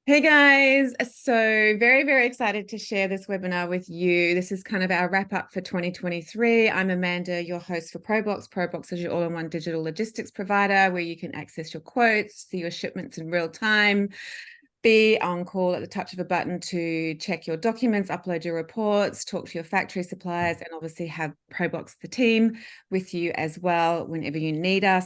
Hey guys, so very excited to share this webinar with you. This is kind of our wrap up for 2023. I'm Amanda, your host for Proboxx. Proboxx is your all-in-one digital logistics provider where you can access your quotes, see your shipments in real time, be on call at the touch of a button to check your documents, upload your reports, talk to your factory suppliers, and obviously have Proboxx, the team, with you as well whenever you need us.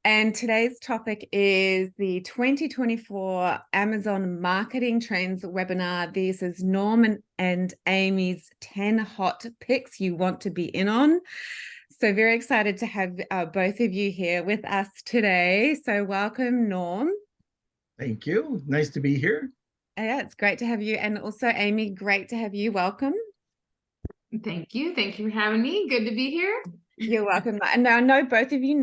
And today's topic is the 2024 Amazon Marketing Trends webinar. This is Norm and Amy's 10 hot picks you want to be in on. So very excited to have both of you here with us today. So welcome, Norm. Thank you. Nice to be here. Yeah, it's great to have you. And also, Amy, great to have you. Welcome. Thank you. Thank you for having me. Good to be here. You're welcome. And now I know both of you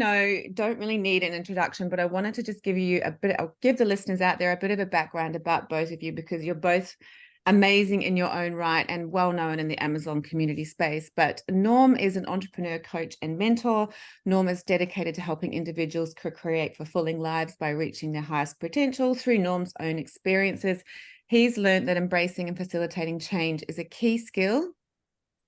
don't really need an introduction, but I wanted to just give you I'll give the listeners out there a bit of a background about both of you because you're both amazing in your own right and well known in the Amazon community space. But Norm is an entrepreneur, coach, and mentor. Norm is dedicated to helping individuals create fulfilling lives by reaching their highest potential through Norm's own experiences. He's learned that embracing and facilitating change is a key skill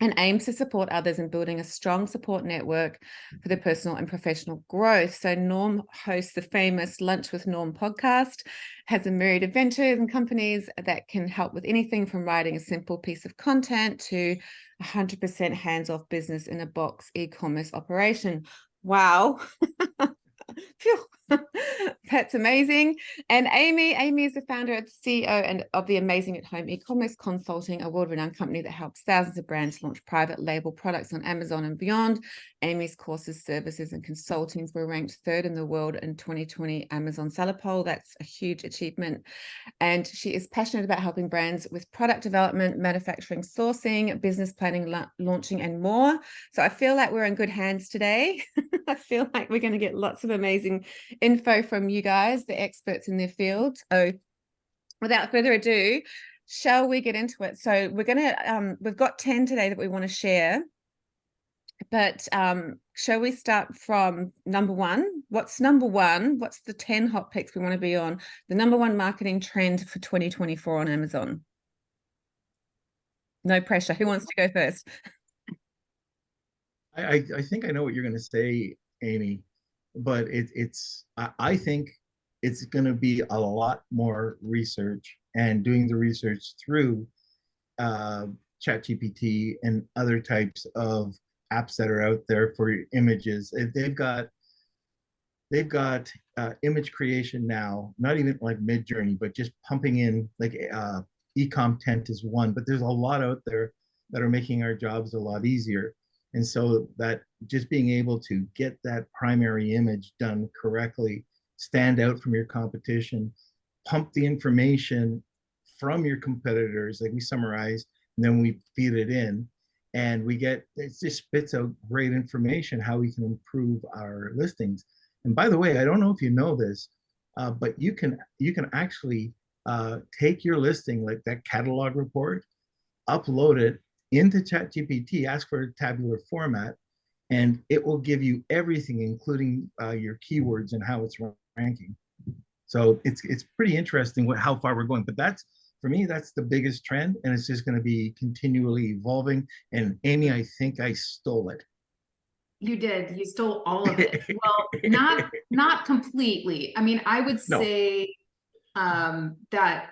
and aims to support others in building a strong support network for their personal and professional growth. So Norm hosts the famous Lunch with Norm podcast, has a myriad of ventures and companies that can help with anything from writing a simple piece of content to 100% hands-off business in a box e-commerce operation. Wow. Phew. That's amazing. And Amy is the founder and CEO and of the Amazing at Home e-commerce consulting award-renowned company that helps thousands of brands launch private label products on Amazon and beyond. Amy's courses, services, and consultings were ranked third in the world in 2020 Amazon Seller Poll. That's a huge achievement. And she is passionate about helping brands with product development, manufacturing, sourcing, business planning, launching, and more. So I feel like we're in good hands today. I feel like we're going to get lots of amazing info from you guys, the experts in their field. So without further ado, shall we get into it? So we've got 10 today that we want to share. But shall we start from number one? What's number one? What's the 10 hot picks we want to be on? The number one marketing trend for 2024 on Amazon. No pressure. Who wants to go first? I think I know what you're going to say, Amy, but I think it's going to be a lot more research and doing the research through ChatGPT and other types of apps that are out there for images. They've got image creation now, not even like Midjourney, but just pumping in like Ecom10 is one, but there's a lot out there that are making our jobs a lot easier. And so that just being able to get that primary image done correctly, stand out from your competition, pump the information from your competitors, like we summarize, and then we feed it in, and it just spits out great information how we can improve our listings. And by the way, I don't know if you know this, but you can actually take your listing, like that catalog report, upload it into ChatGPT, ask for a tabular format, and it will give you everything, including your keywords and how it's ranking. So it's pretty interesting how far we're going. But for me, that's the biggest trend, and it's just going to be continually evolving. And Amy, I think I stole it. You did. You stole all of it. Well, not completely. I mean, I would say that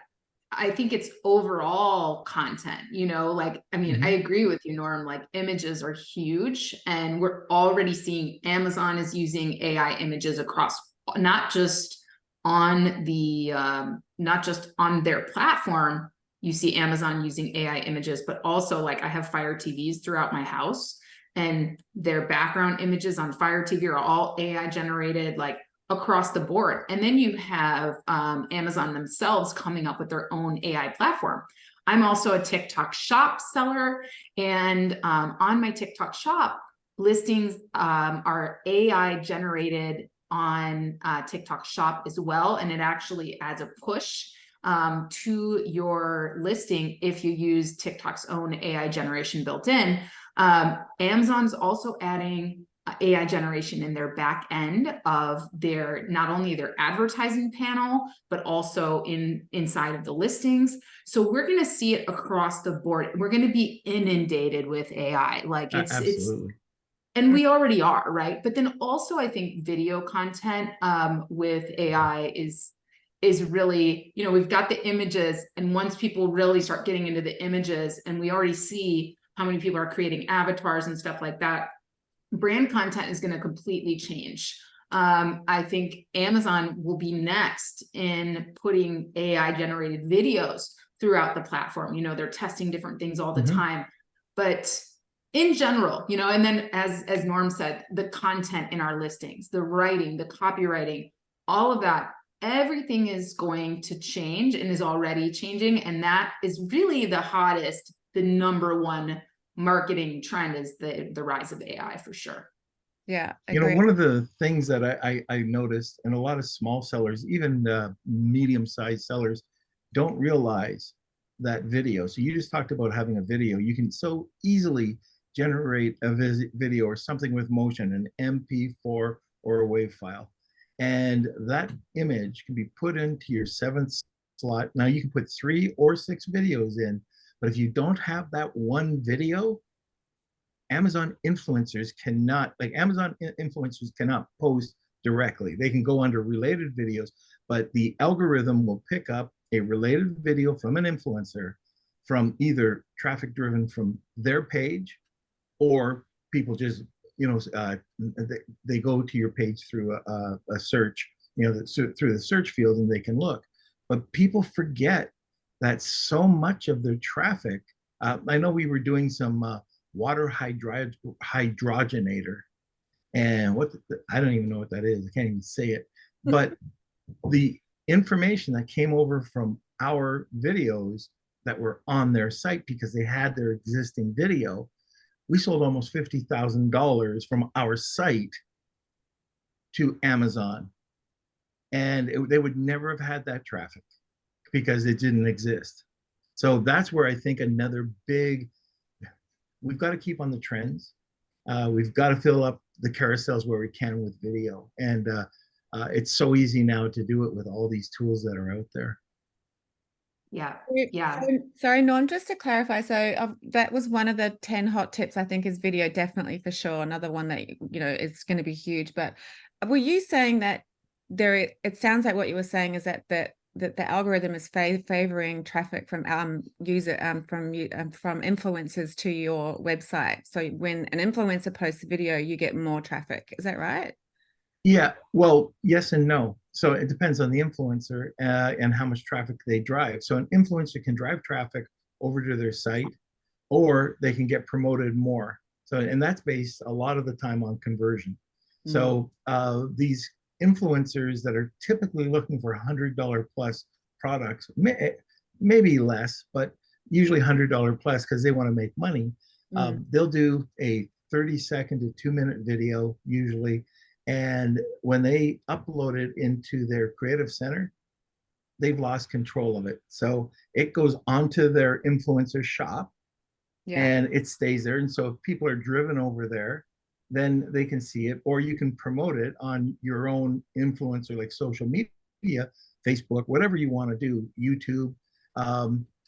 I think it's overall content, I mean, I agree with you, Norm, like images are huge, and we're already seeing Amazon is using AI images across, not just on their platform. You see Amazon using AI images, but also like I have Fire TVs throughout my house, and their background images on Fire TV are all AI generated, like across the board. And then you have Amazon themselves coming up with their own AI platform. I'm also a TikTok shop seller, and on my TikTok shop, listings are AI generated on TikTok shop as well, and it actually adds a push to your listing if you use TikTok's own AI generation built in. Amazon's also adding AI generation in their back end of their, not only their advertising panel, but also inside of the listings. So we're going to see it across the board. We're going to be inundated with AI. Like Absolutely. and we already are, right? But then also I think video content with AI is really, you know, we've got the images, and once people really start getting into the images, and we already see how many people are creating avatars and stuff like that, brand content is going to completely change. I think Amazon will be next in putting AI generated videos throughout the platform. You know, they're testing different things all the time, but in general, you know, and then as Norm said, the content in our listings, the writing, the copywriting, all of that, everything is going to change and is already changing. And that is really the hottest, the #1 marketing trend is the rise of AI for sure. Yeah, you know, one of the things that I noticed, and a lot of small sellers, even medium-sized sellers, don't realize that video. So you just talked about having a video. You can so easily generate a video or something with motion, an MP4 or a WAV file. And that image can be put into your 7th slot. Now you can put 3 or 6 videos in, but if you don't have that one video, Amazon influencers cannot post directly. They can go under related videos, but the algorithm will pick up a related video from an influencer from either traffic driven from their page, or people just, you know, they go to your page through a search, you know, through the search field, and they can look. But people forget that so much of their traffic, I know we were doing some water hydrogenator, and I don't even know what that is. I can't even say it. But the information that came over from our videos that were on their site, because they had their existing video, we sold almost $50,000 from our site to Amazon, and they would never have had that traffic because it didn't exist. So that's where I think another big, we've got to keep on the trends. We've got to fill up the carousels where we can with video. And it's so easy now to do it with all these tools that are out there. Yeah. Sorry, Norm, just to clarify, so that was one of the 10 hot tips, I think, is video, definitely, for sure. Another one that, you know, is going to be huge. But were you saying that it sounds like what you were saying is that the algorithm is favoring traffic from from influencers to your website? So when an influencer posts a video, you get more traffic. Is that right? Yeah, well, yes and no. So it depends on the influencer and how much traffic they drive. So an influencer can drive traffic over to their site, or they can get promoted more. So, and that's based a lot of the time on conversion. So these influencers that are typically looking for $100 plus products, maybe less, but usually $100 plus because they want to make money. They'll do a 30-second to 2-minute video usually. And when they upload it into their creative center, they've lost control of it. So it goes onto their influencer shop, and it stays there. And so if people are driven over there, then they can see it, or you can promote it on your own influencer, like social media, Facebook, whatever you want to do, YouTube.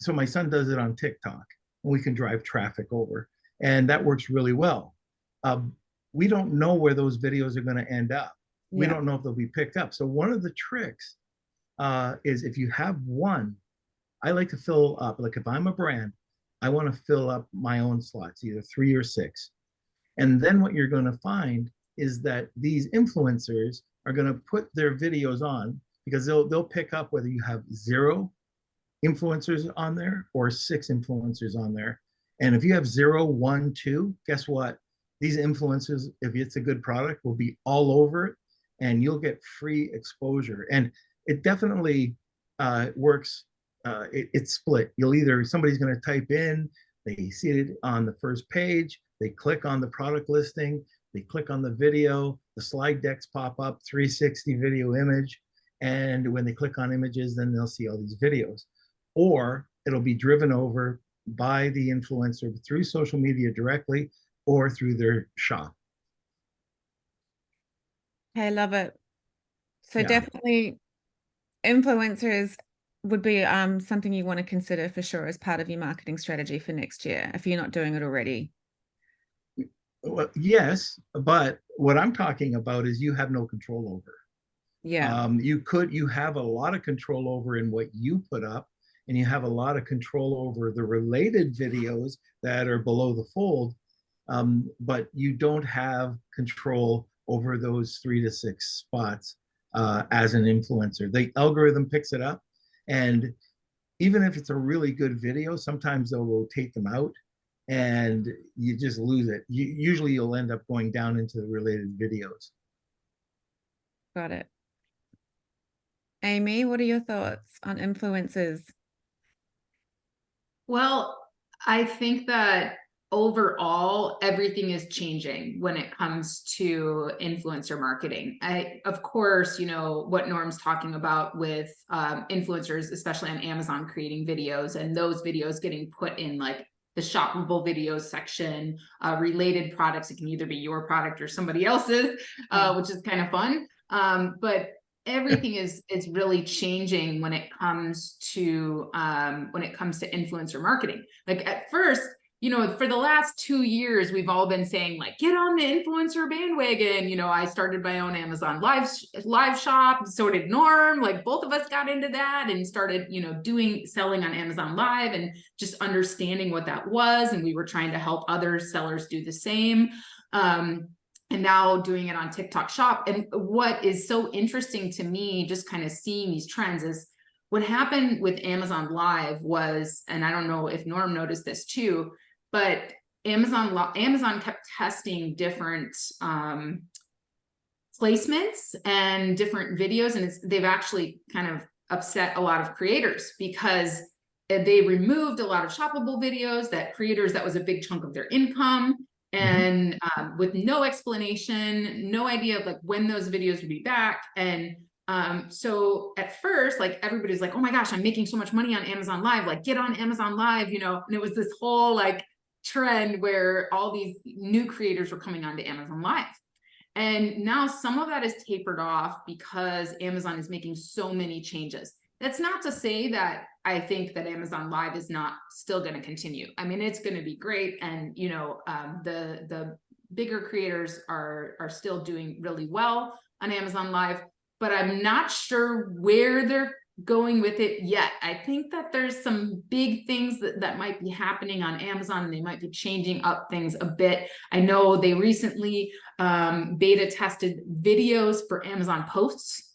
So my son does it on TikTok, and we can drive traffic over, and that works really well. We don't know where those videos are going to end up. We don't know if they'll be picked up. So one of the tricks is, if you have one, I like to fill up, like if I'm a brand, I want to fill up my own slots, either 3 or 6. And then what you're going to find is that these influencers are going to put their videos on, because they'll pick up whether you have 0 influencers on there or 6 influencers on there. And if you have 0, 1, 2, guess what? These influencers, if it's a good product, will be all over it, and you'll get free exposure. And it definitely works. It's split. Somebody's going to type in, they see it on the first page, they click on the product listing, they click on the video, the slide decks pop up, 360 video image. And when they click on images, then they'll see all these videos. Or it'll be driven over by the influencer through social media directly, or through their shop. Okay, love it. So Yeah. definitely influencers would be something you want to consider for sure as part of your marketing strategy for next year, if you're not doing it already. Well, yes, but what I'm talking about is you have no control over. Yeah, You have a lot of control over in what you put up, and you have a lot of control over the related videos that are below the fold. But you don't have control over those 3 to 6 spots as an influencer. The algorithm picks it up, and even if it's a really good video, sometimes they'll rotate them out, and you just lose it. Usually, you'll end up going down into the related videos. got it. Amy, what are your thoughts on influencers? Well, I think that overall, everything is changing when it comes to influencer marketing. Of course, you know, what Norm's talking about with influencers, especially on Amazon, creating videos and those videos getting put in like the shoppable videos section, related products. It can either be your product or somebody else's, which is kind of fun. But everything is really changing when it comes to influencer marketing. Like at first, you know, for the last 2 years, we've all been saying like, get on the influencer bandwagon. You know, I started my own Amazon live shop, so did Norm. Like both of us got into that and started, you know, selling on Amazon Live and just understanding what that was. And we were trying to help other sellers do the same. And now doing it on TikTok Shop. And what is so interesting to me, just kind of seeing these trends, is what happened with Amazon Live was, and I don't know if Norm noticed this too, but Amazon kept testing different placements and different videos, and they've actually kind of upset a lot of creators because they removed a lot of shoppable videos that was a big chunk of their income. And with no explanation, no idea of like when those videos would be back. And so at first, like everybody's like, oh my gosh, I'm making so much money on Amazon Live, like get on Amazon Live, you know. And it was this whole like trend where all these new creators were coming onto Amazon Live. And now some of that is tapered off because Amazon is making so many changes. That's not to say that I think that Amazon Live is not still going to continue. I mean, it's going to be great. And, you know, the bigger creators are still doing really well on Amazon Live, but I'm not sure where they're going with it yet. I think that there's some big things that might be happening on Amazon, and they might be changing up things a bit. I know they recently beta tested videos for Amazon posts,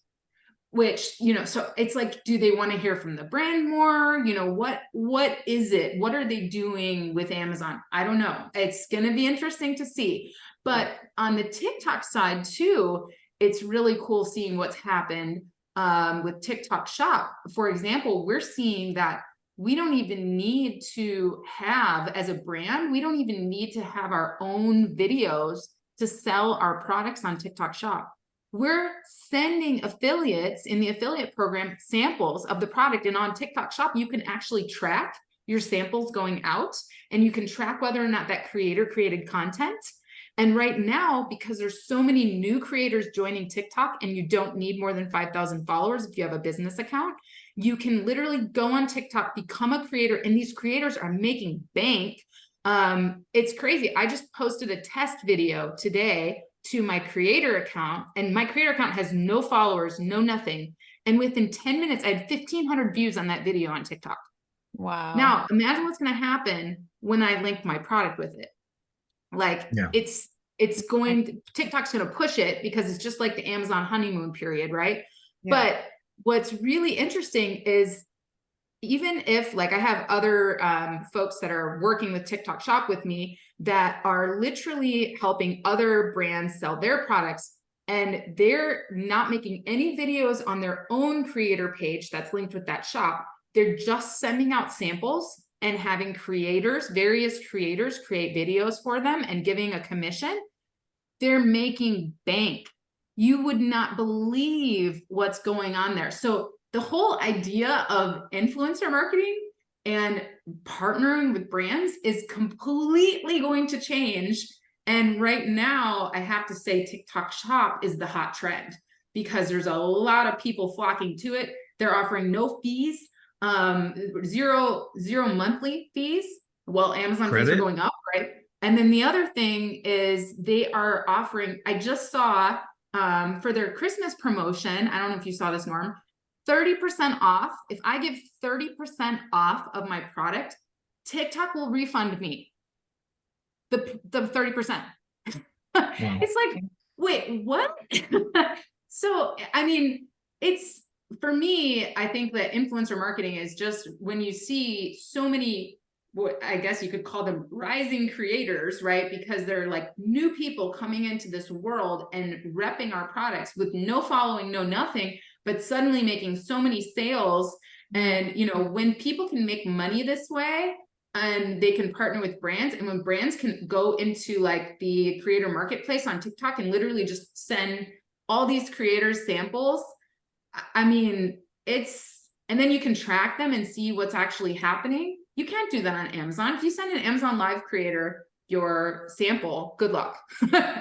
which, you know, so it's like, do they want to hear from the brand more? You know, what is it? What are they doing with Amazon? I don't know. It's going to be interesting to see. But on the TikTok side too, it's really cool seeing what's happened with TikTok Shop. For example, we're seeing that we don't even need to have, as a brand, we don't even need to have our own videos to sell our products on TikTok Shop. We're sending affiliates in the affiliate program samples of the product, and on TikTok Shop, you can actually track your samples going out, and you can track whether or not that creator created content. And right now, because there's so many new creators joining TikTok, and you don't need more than 5,000 followers if you have a business account, you can literally go on TikTok, become a creator, and these creators are making bank. It's crazy. I just posted a test video today to my creator account, and my creator account has no followers, no nothing. And within 10 minutes, I had 1,500 views on that video on TikTok. Wow. Now, imagine what's going to happen when I link my product with it. Like it's going, TikTok's going to push it because it's just like the Amazon honeymoon period, right? Yeah. But what's really interesting is, even if, like, I have other folks that are working with TikTok Shop with me that are literally helping other brands sell their products, and they're not making any videos on their own creator page that's linked with that shop. They're just sending out samples and having various creators create videos for them and giving a commission. They're making bank. You would not believe what's going on there. So the whole idea of influencer marketing and partnering with brands is completely going to change. And right now, I have to say TikTok Shop is the hot trend because there's a lot of people flocking to it. They're offering no fees, zero monthly fees. Well, Amazon fees are going up, right? And then the other thing is they are offering, I just saw for their Christmas promotion, I don't know if you saw this, Norm, 30% off. If I give 30% off of my product, TikTok will refund me the 30%. Wow. It's like, wait, what? So, I mean, it's, for me, I think that influencer marketing is just when you see so many, what I guess you could call them rising creators, right? Because they're like new people coming into this world and repping our products with no following, no nothing, but suddenly making so many sales. And, you know, when people can make money this way, and they can partner with brands, and when brands can go into like the creator marketplace on TikTok and literally just send all these creators samples, I mean, it's, and then you can track them and see what's actually happening. You can't do that on Amazon. If you send an Amazon Live creator your sample, good luck.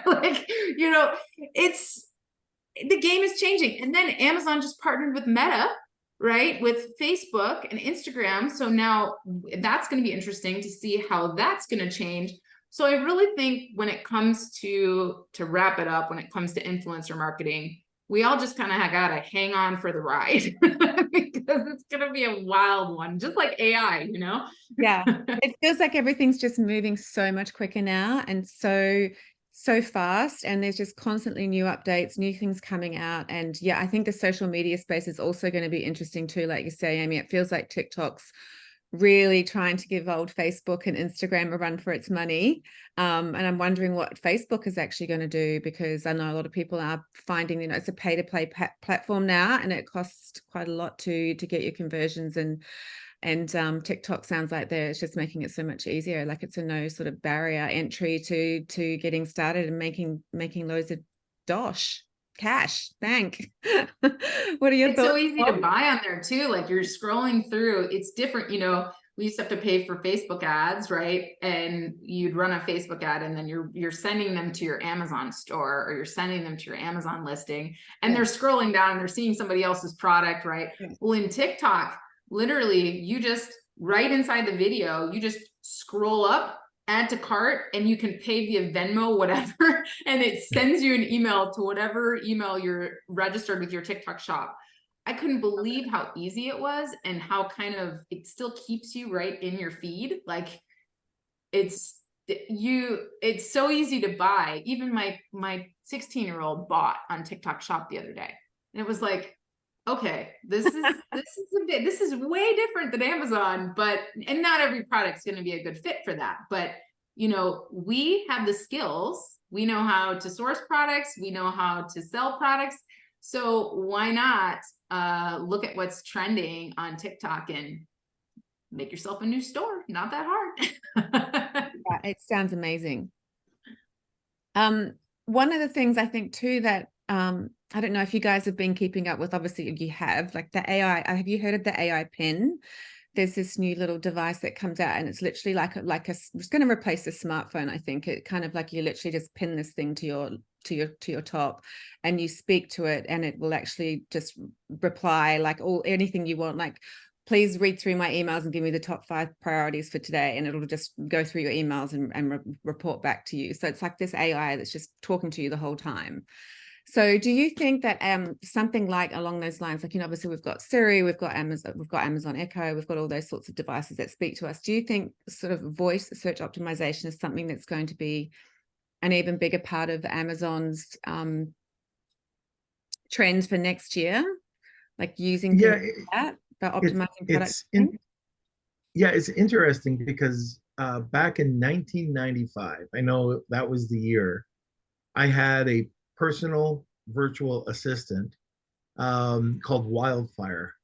Like, you know, it's, the game is changing. And then Amazon just partnered with Meta, right, with Facebook and Instagram. So now that's going to be interesting to see how that's going to change. So I really think when it comes to wrap it up, when it comes to influencer marketing, we all just kind of got to hang on for the ride because it's going to be a wild one, just like AI, you know? Yeah, it feels like everything's just moving so much quicker now and so fast, and there's just constantly new updates, new things coming out. And yeah, I think the social media space is also going to be interesting too. Like you say, Amy, it feels like TikTok's really trying to give old Facebook and Instagram a run for its money. And I'm wondering what Facebook is actually going to do, because I know a lot of people are finding, you know, it's a pay-to-play platform now, and it costs quite a lot to get your conversions. And TikTok sounds like it's just making it so much easier. Like it's a no sort of barrier entry to getting started and making loads of cash, bank. What are your thoughts? It's so easy to buy on there too. Like you're scrolling through, it's different. You know, we used to have to pay for Facebook ads, right? And you'd run a Facebook ad and then you're sending them to your Amazon store, or you're sending them to your Amazon listing, and they're scrolling down and they're seeing somebody else's product, right? Well, in TikTok, literally you just, right inside the video, you just scroll up, add to cart, and you can pay via Venmo, whatever, and it sends you an email to whatever email you're registered with your TikTok shop. I couldn't believe how easy it was, and how kind of it still keeps you right in your feed. Like it's so easy to buy. Even my 16-year-old bought on TikTok Shop the other day, and it was like, okay, this is way different than Amazon, and not every product's going to be a good fit for that. But, you know, we have the skills, we know how to source products, we know how to sell products. So why not look at what's trending on TikTok and make yourself a new store? Not that hard. Yeah, it sounds amazing. One of the things I think too that I don't know if you guys have been keeping up with, obviously you have, like the AI, have you heard of the AI pin? There's this new little device that comes out, and it's literally it's going to replace a smartphone. I think it kind of like you literally just pin this thing to your top, and you speak to it, and it will actually just reply like anything you want, like, please read through my emails and give me the top 5 priorities for today. And it'll just go through your emails and report back to you. So it's like this AI that's just talking to you the whole time. So do you think that something like along those lines, like, you know, obviously we've got Siri, we've got Amazon Echo, we've got all those sorts of devices that speak to us. Do you think sort of voice search optimization is something that's going to be an even bigger part of Amazon's trends for next year? Like using things like that, but optimizing products? It's interesting because back in 1995, I know that was the year, I had a personal virtual assistant called Wildfire.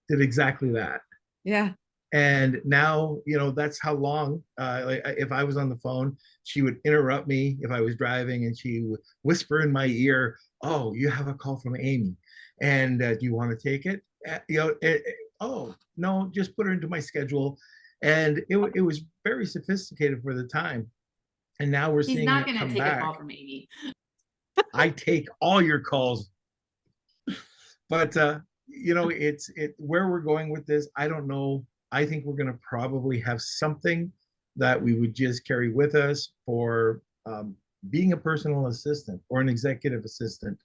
Did exactly that. Yeah. And now, you know, that's how long, if I was on the phone, she would interrupt me if I was driving, and she would whisper in my ear, "Oh, you have a call from Amy, and do you want to take it?" You know, oh, no, just put her into my schedule. And it was very sophisticated for the time. And now we're He's seeing not it going to come take a back. call from Amy. I take all your calls. But you know, it's where we're going with this. I don't know. I think we're going to probably have something that we would just carry with us for being a personal assistant or an executive assistant.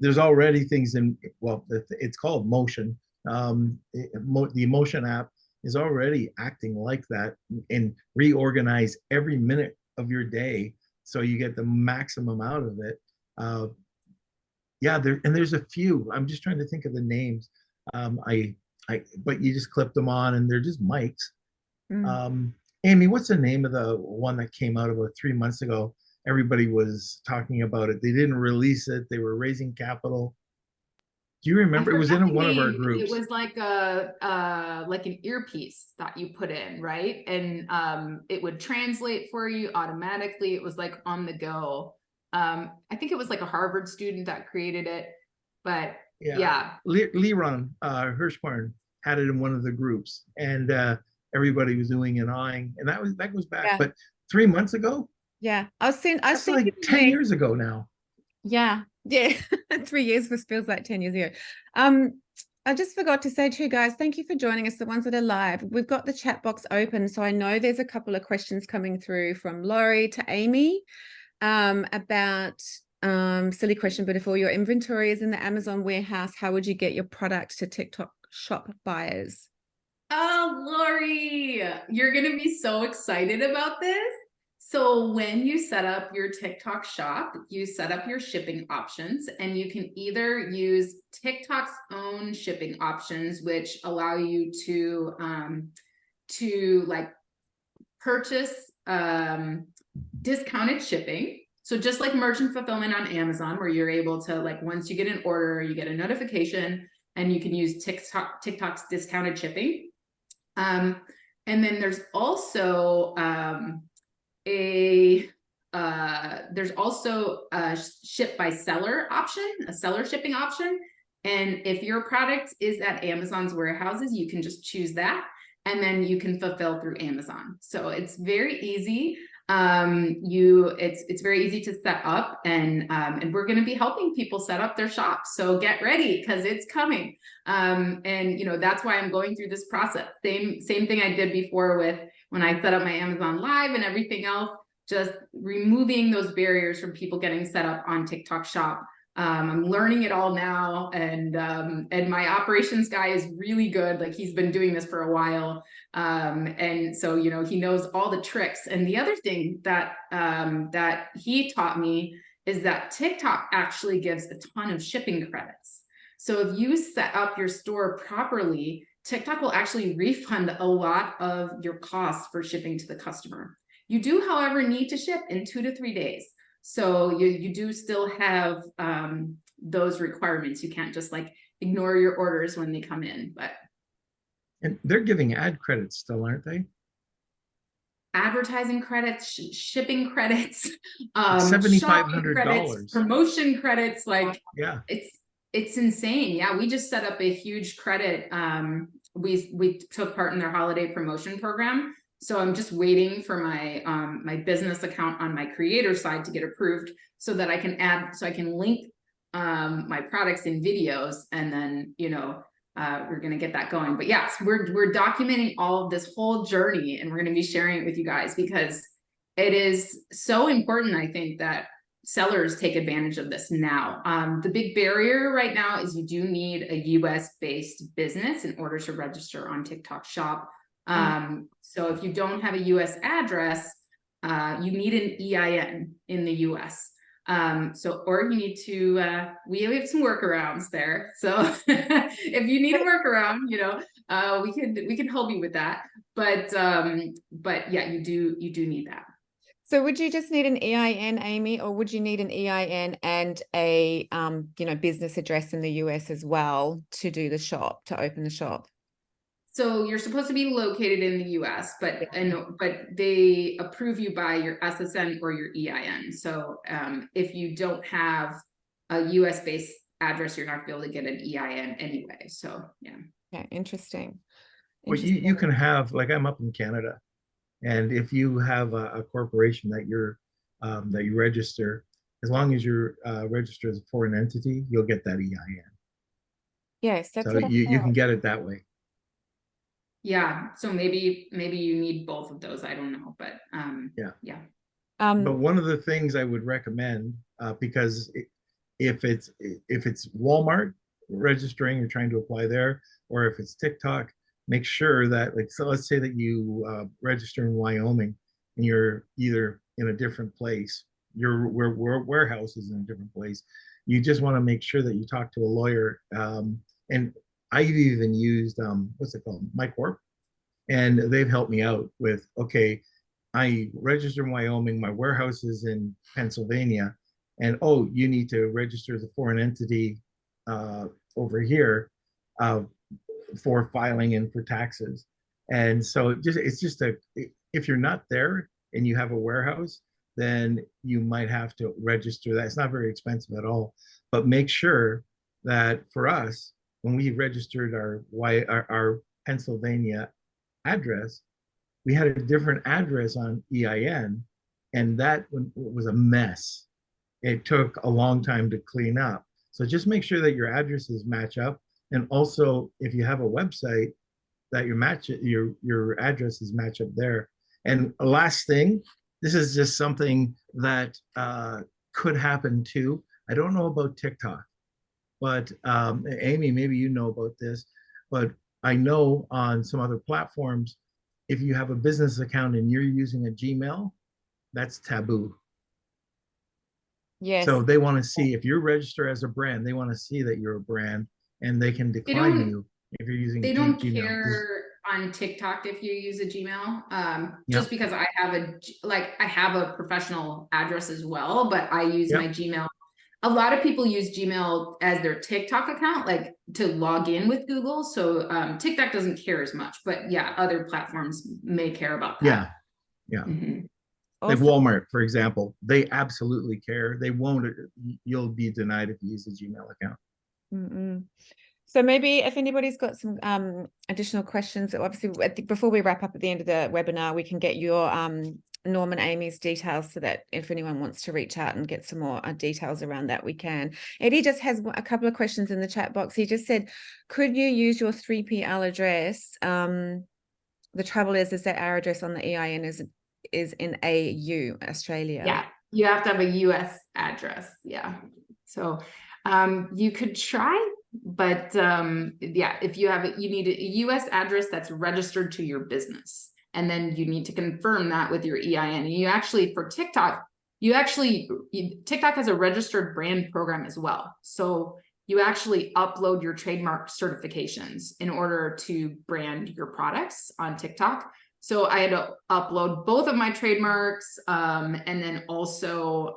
There's already things in, well, it's called Motion. The Motion app is already acting like that and reorganize every minute of your day so you get the maximum out of it. Yeah, there's a few. I'm just trying to think of the names. But you just clip them on and they're just mics. Amy, what's the name of the one that came out about 3 months ago? Everybody was talking about it. They didn't release it. They were raising capital. Do you remember? It was in one of our groups. It was like like an earpiece that you put in, right? And it would translate for you automatically. It was like on the go. I think it was like a Harvard student that created it, but yeah. Leron Hirschkorn had it in one of the groups, and everybody was doing and eyeing, and that goes back. But 3 months ago, I've seen like 10 years ago now. Yeah. 3 years feels like 10 years ago. I just forgot to say to you guys, thank you for joining us, the ones that are live. We've got the chat box open, so I know there's a couple of questions coming through from Laurie to Amy about silly question, but if all your inventory is in the Amazon warehouse, how would you get your product to TikTok shop buyers? Oh, Lori, you're going to be so excited about this. So when you set up your TikTok shop, you set up your shipping options, and you can either use TikTok's own shipping options, which allow you to like purchase discounted shipping. So just like merchant fulfillment on Amazon, where you're able to, like, once you get an order, you get a notification and you can use TikTok's discounted shipping. And then there's also there's also a ship by seller option, a seller shipping option. And if your product is at Amazon's warehouses, you can just choose that, and then you can fulfill through Amazon. So it's very easy. It's very easy to set up, and we're going to be helping people set up their shops. So get ready, because it's coming. And you know, that's why I'm going through this process. Same thing I did before with when I set up my Amazon Live and everything else, just removing those barriers from people getting set up on TikTok Shop. I'm learning it all now, and my operations guy is really good. Like, he's been doing this for a while, and so, you know, he knows all the tricks. And the other thing that that he taught me is that TikTok actually gives a ton of shipping credits. So if you set up your store properly, TikTok will actually refund a lot of your costs for shipping to the customer. You do, however, need to ship in 2 to 3 days. So you do still have those requirements. You can't just like ignore your orders when they come in. But and they're giving ad credits still, aren't they? Advertising credits, shipping credits, $7,500, promotion credits. Like, yeah, it's insane. Yeah, we just set up a huge credit. We took part in their holiday promotion program. So I'm just waiting for my my business account on my creator side to get approved, so that I can link my products in videos, and then, you know, we're going to get that going. But yes, we're documenting all of this whole journey, and we're going to be sharing it with you guys, because it is so important, I think, that sellers take advantage of this now. The big barrier right now is you do need a US based business in order to register on TikTok Shop. So if you don't have a US address, you need an EIN in the US. Or you need to, we have some workarounds there. So if you need a workaround, you know, we can help you with that. But yeah, you do need that. So would you just need an EIN, Amy, or would you need an EIN and a you know, business address in the US as well to do the shop, to open the shop? So you're supposed to be located in the US, but they approve you by your SSN or your EIN. So if you don't have a US based address, you're not going to be able to get an EIN anyway. So yeah. Okay, interesting. Well, you can have, like, I'm up in Canada, And if you have a corporation that you register, as long as you're registered as a foreign entity, you'll get that EIN. Yes, that's So what I you can thought. get it that way. Yeah, so maybe you need both of those. I don't know, but Yeah. yeah. But one of the things I would recommend, because if it's Walmart registering, you're trying to apply there, or if it's TikTok, make sure that, like, so let's say that you register in Wyoming and you're either in a different place, your warehouse is in a different place. You just want to make sure that you talk to a lawyer. And I've even used what's it called, MyCorp, and they've helped me out with, okay, I register in Wyoming, my warehouse is in Pennsylvania, and oh, you need to register as a foreign entity uh, over here uh, for filing and for taxes. And so it's just if you're not there and you have a warehouse, then you might have to register that. It's not very expensive at all, but make sure that for us, when we registered our Pennsylvania address, we had a different address on EIN, and that was a mess. It took a long time to clean up. So just make sure that your addresses match up. And also, if you have a website, that your addresses match up there. And last thing, this is just something that could happen too. I don't know about TikTok, but Amy, maybe you know about this, but I know on some other platforms, if you have a business account and you're using a Gmail, that's taboo. Yes. So they want to see, if you're registered as a brand, they want to see that you're a brand, and they can They decline don't you if you're using they don't Gmail. care on TikTok if you use a Gmail. Yeah, Just because I have a professional address as well, but I use yeah, my Gmail. A lot of people use Gmail as their TikTok account, like to log in with Google. So TikTok doesn't care as much, but yeah, other platforms may care about that. yeah, yeah. Mhm. Like Awesome. Walmart, for example, they absolutely care. They won't. You'll be denied if you use a Gmail account. Mm-mm. So maybe if anybody's got some additional questions, obviously before we wrap up at the end of the webinar, we can get your Norm and Amy's details, so that if anyone wants to reach out and get some more details around that, we can. Eddie just has a couple of questions in the chat box. He just said, could you use your 3PL address? The trouble is that our address on the EIN is in AU, Australia. Yeah, you have to have a US address. Yeah. So you could try, but yeah, if you have it, you need a US address that's registered to your business. And then you need to confirm that with your EIN. And you actually, for TikTok, TikTok has a registered brand program as well. So you actually upload your trademark certifications in order to brand your products on TikTok. So I had to upload both of my trademarks, and then also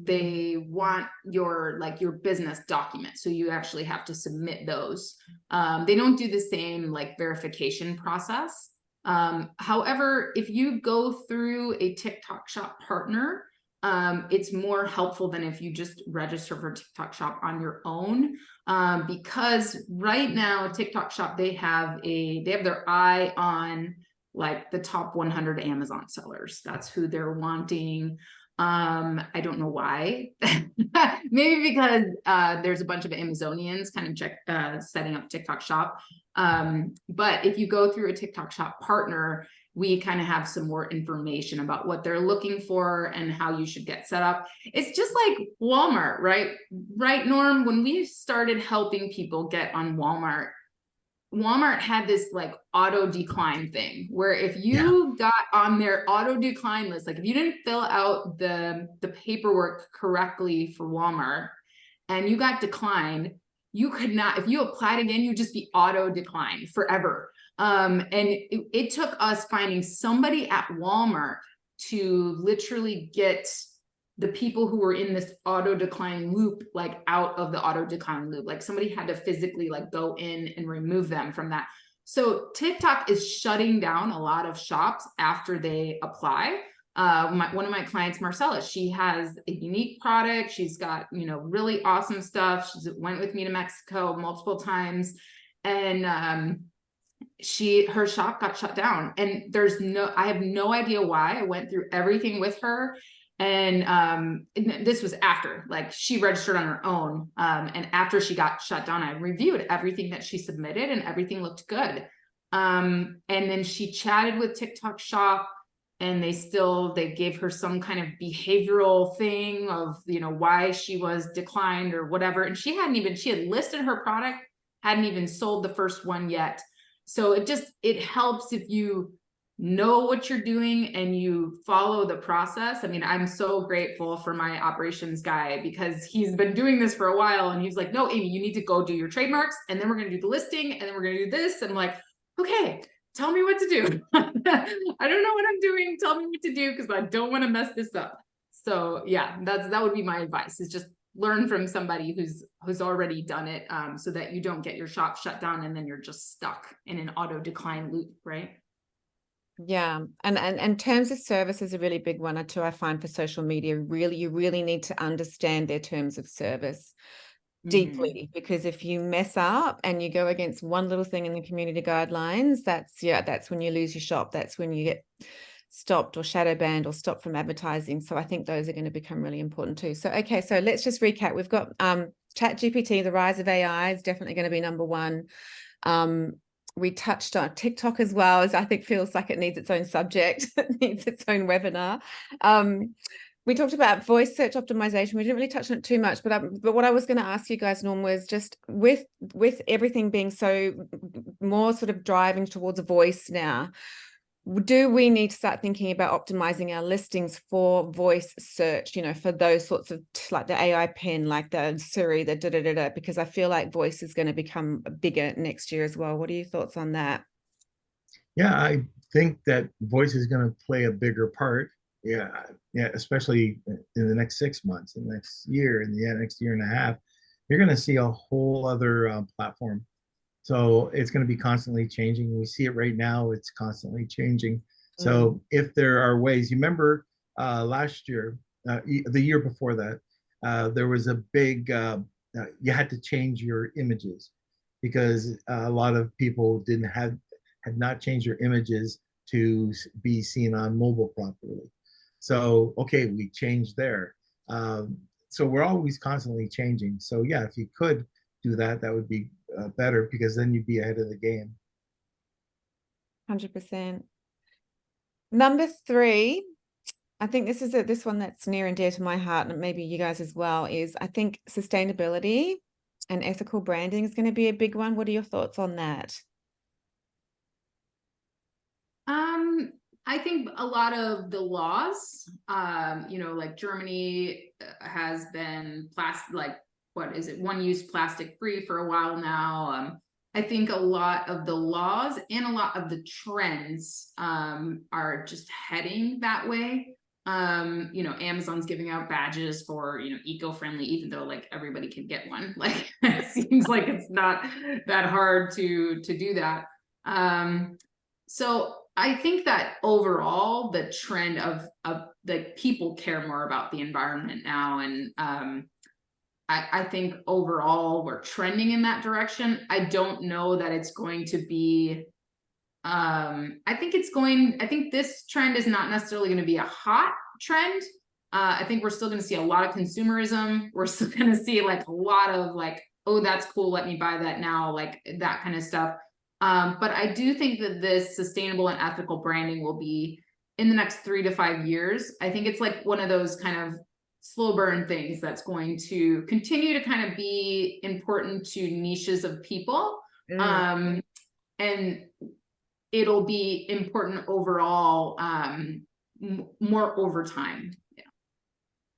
they want your business documents, so you actually have to submit those. They don't do the same like verification process. However, if you go through a TikTok Shop partner, it's more helpful than if you just register for TikTok Shop on your own, because right now TikTok Shop, they have their eye on like the top 100 Amazon sellers. That's who they're wanting. I don't know why. Maybe because there's a bunch of Amazonians kind of setting up TikTok Shop. But if you go through a TikTok Shop partner, we kind of have some more information about what they're looking for and how you should get set up. It's just like Walmart, right? Right, Norm? When we started helping people get on Walmart had this like auto decline thing where if you got on their auto decline list, like if you didn't fill out the paperwork correctly for Walmart and you got declined, you could not, if you applied again, you'd just be auto declined forever. And it took us finding somebody at Walmart to literally get the people who were in this auto decline loop, like out of the auto decline loop. Like somebody had to physically like go in and remove them from that. So TikTok is shutting down a lot of shops after they apply. One of my clients, Marcella, she has a unique product. She's got, really awesome stuff. She's went with me to Mexico multiple times. And her shop got shut down, and I have no idea why. I went through everything with her, and this was after, like, she registered on her own, and after she got shut down, I reviewed everything that she submitted and everything looked good. And then she chatted with TikTok Shop, and they gave her some kind of behavioral thing of, you know, why she was declined or whatever, and she had listed her product, hadn't even sold the first one yet. So it helps if you know what you're doing and you follow the process. I mean, I'm so grateful for my operations guy, because he's been doing this for a while, and he's like, no, Amy, you need to go do your trademarks, and then we're going to do the listing, and then we're going to do this. And I'm like, okay, tell me what to do. I don't know what I'm doing. Tell me what to do, because I don't want to mess this up. So yeah, that would be my advice, is just learn from somebody who's already done it, so that you don't get your shop shut down and then you're just stuck in an auto decline loop, right? Yeah, and terms of service is a really big one too, I find, for social media. You really need to understand their terms of service deeply, because if you mess up and you go against one little thing in the community guidelines, that's when you lose your shop. That's when you get stopped or shadow banned or stopped from advertising. So I think those are going to become really important too. So okay, so let's just recap. We've got ChatGPT, the rise of AI is definitely going to be number one. We touched on TikTok as well, as I think feels like it needs its own subject. It needs its own webinar. We talked about voice search optimization. We didn't really touch on it too much, but what I was going to ask you guys, Norm, was just with everything being so more sort of driving towards a voice now, do we need to start thinking about optimizing our listings for voice search, you know, for those sorts of, like the AI pen, like the Siri, the da-da-da-da, because I feel like voice is going to become bigger next year as well. What are your thoughts on that? Yeah, I think that voice is going to play a bigger part. Yeah, especially in the next 6 months, in the next year, in the next year and a half, you're going to see a whole other platform. So it's going to be constantly changing. We see it right now. It's constantly changing. So if there are ways, you remember last year, the year before that, there was a big, you had to change your images, because a lot of people had not changed their images to be seen on mobile properly. So, okay, we changed there. So we're always constantly changing. So yeah, if you could do that, that would be better, because then you'd be ahead of the game. 100%. Number 3, I think this one that's near and dear to my heart, and maybe you guys as well, is I think sustainability and ethical branding is going to be a big one. What are your thoughts on that? I think a lot of the laws, you know, like Germany has been one-use plastic free for a while now. I think a lot of the laws and a lot of the trends are just heading that way. You know, Amazon's giving out badges for, you know, eco-friendly, even though like everybody can get one. Like it seems like it's not that hard to do that. So I think that overall the trend of the people care more about the environment now, and I think overall we're trending in that direction. I don't know that it's going to be I think this trend is not necessarily going to be a hot trend. I think we're still going to see a lot of consumerism. We're still going to see like a lot of like, oh, that's cool, let me buy that now, like that kind of stuff. But I do think that this sustainable and ethical branding will be in the next 3 to 5 years. I think it's like one of those kind of slow burn things that's going to continue to kind of be important to niches of people. And it'll be important overall, more over time.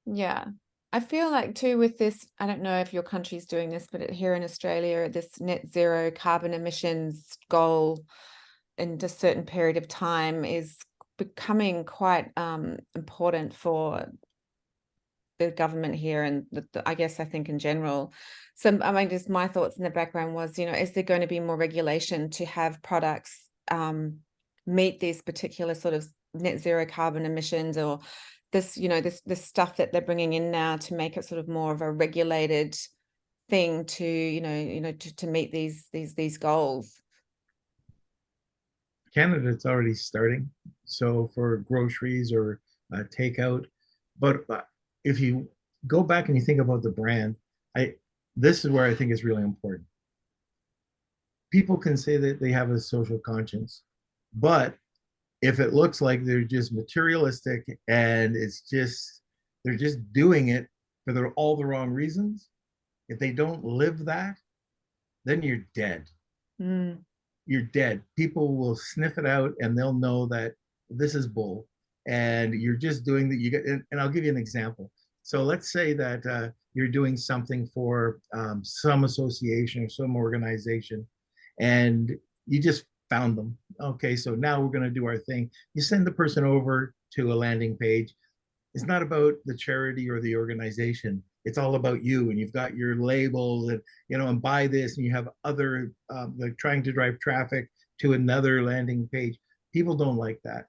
Yeah. I feel like too with this, I don't know if your country's doing this, but here in Australia, this net zero carbon emissions goal in a certain period of time is becoming quite important for the government here, and I guess I think in general. So I mean, just my thoughts in the background was, you know, is there going to be more regulation to have products meet these particular sort of net zero carbon emissions, or this, you know, this stuff that they're bringing in now to make it sort of more of a regulated thing to, to meet these goals? Canada, it's already starting. So for groceries or takeout, but if you go back and you think about the brand, I this is where I think is really important. People can say that they have a social conscience, but if it looks like they're just materialistic and it's just they're just doing it for all the wrong reasons, if they don't live that, then you're dead. Mm. You're dead. People will sniff it out and they'll know that this is bull and you're just doing that. You get, and I'll give you an example. So let's say that you're doing something for some association or some organization and you just found them. Okay, so now we're going to do our thing. You send the person over to a landing page. It's not about the charity or the organization. It's all about you, and you've got your labels, and and buy this, and you have other like trying to drive traffic to another landing page. People don't like that,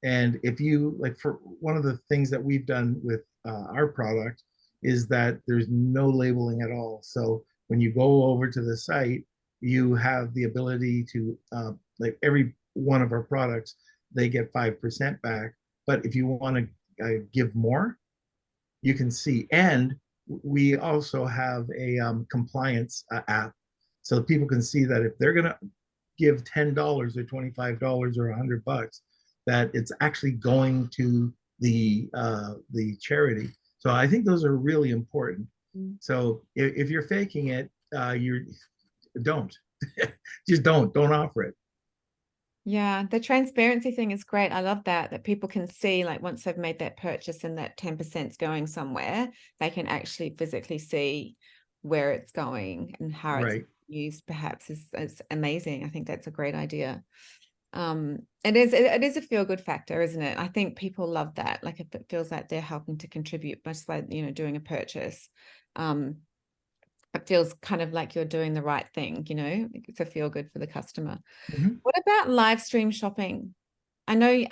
and if you like, for one of the things that we've done with our product is that there's no labeling at all. So when you go over to the site, you have the ability to like every one of our products, they get 5% back. But if you want to give more, you can see. And we also have a compliance app, so people can see that if they're going to give $10 or $25 or $100, that it's actually going to the charity. So I think those are really important. So if you're faking it, you don't just don't offer it. Yeah, the transparency thing is great. I love that people can see, like, once they've made that purchase and that 10% is going somewhere, they can actually physically see where it's going and how it's Right. used. Perhaps is amazing. I think that's a great idea. It is a feel-good factor, isn't it? I think people love that. Like, if it feels like they're helping to contribute, much like, doing a purchase. It feels kind of like you're doing the right thing, it's a feel good for the customer. Mm-hmm. What about live stream shopping? I know,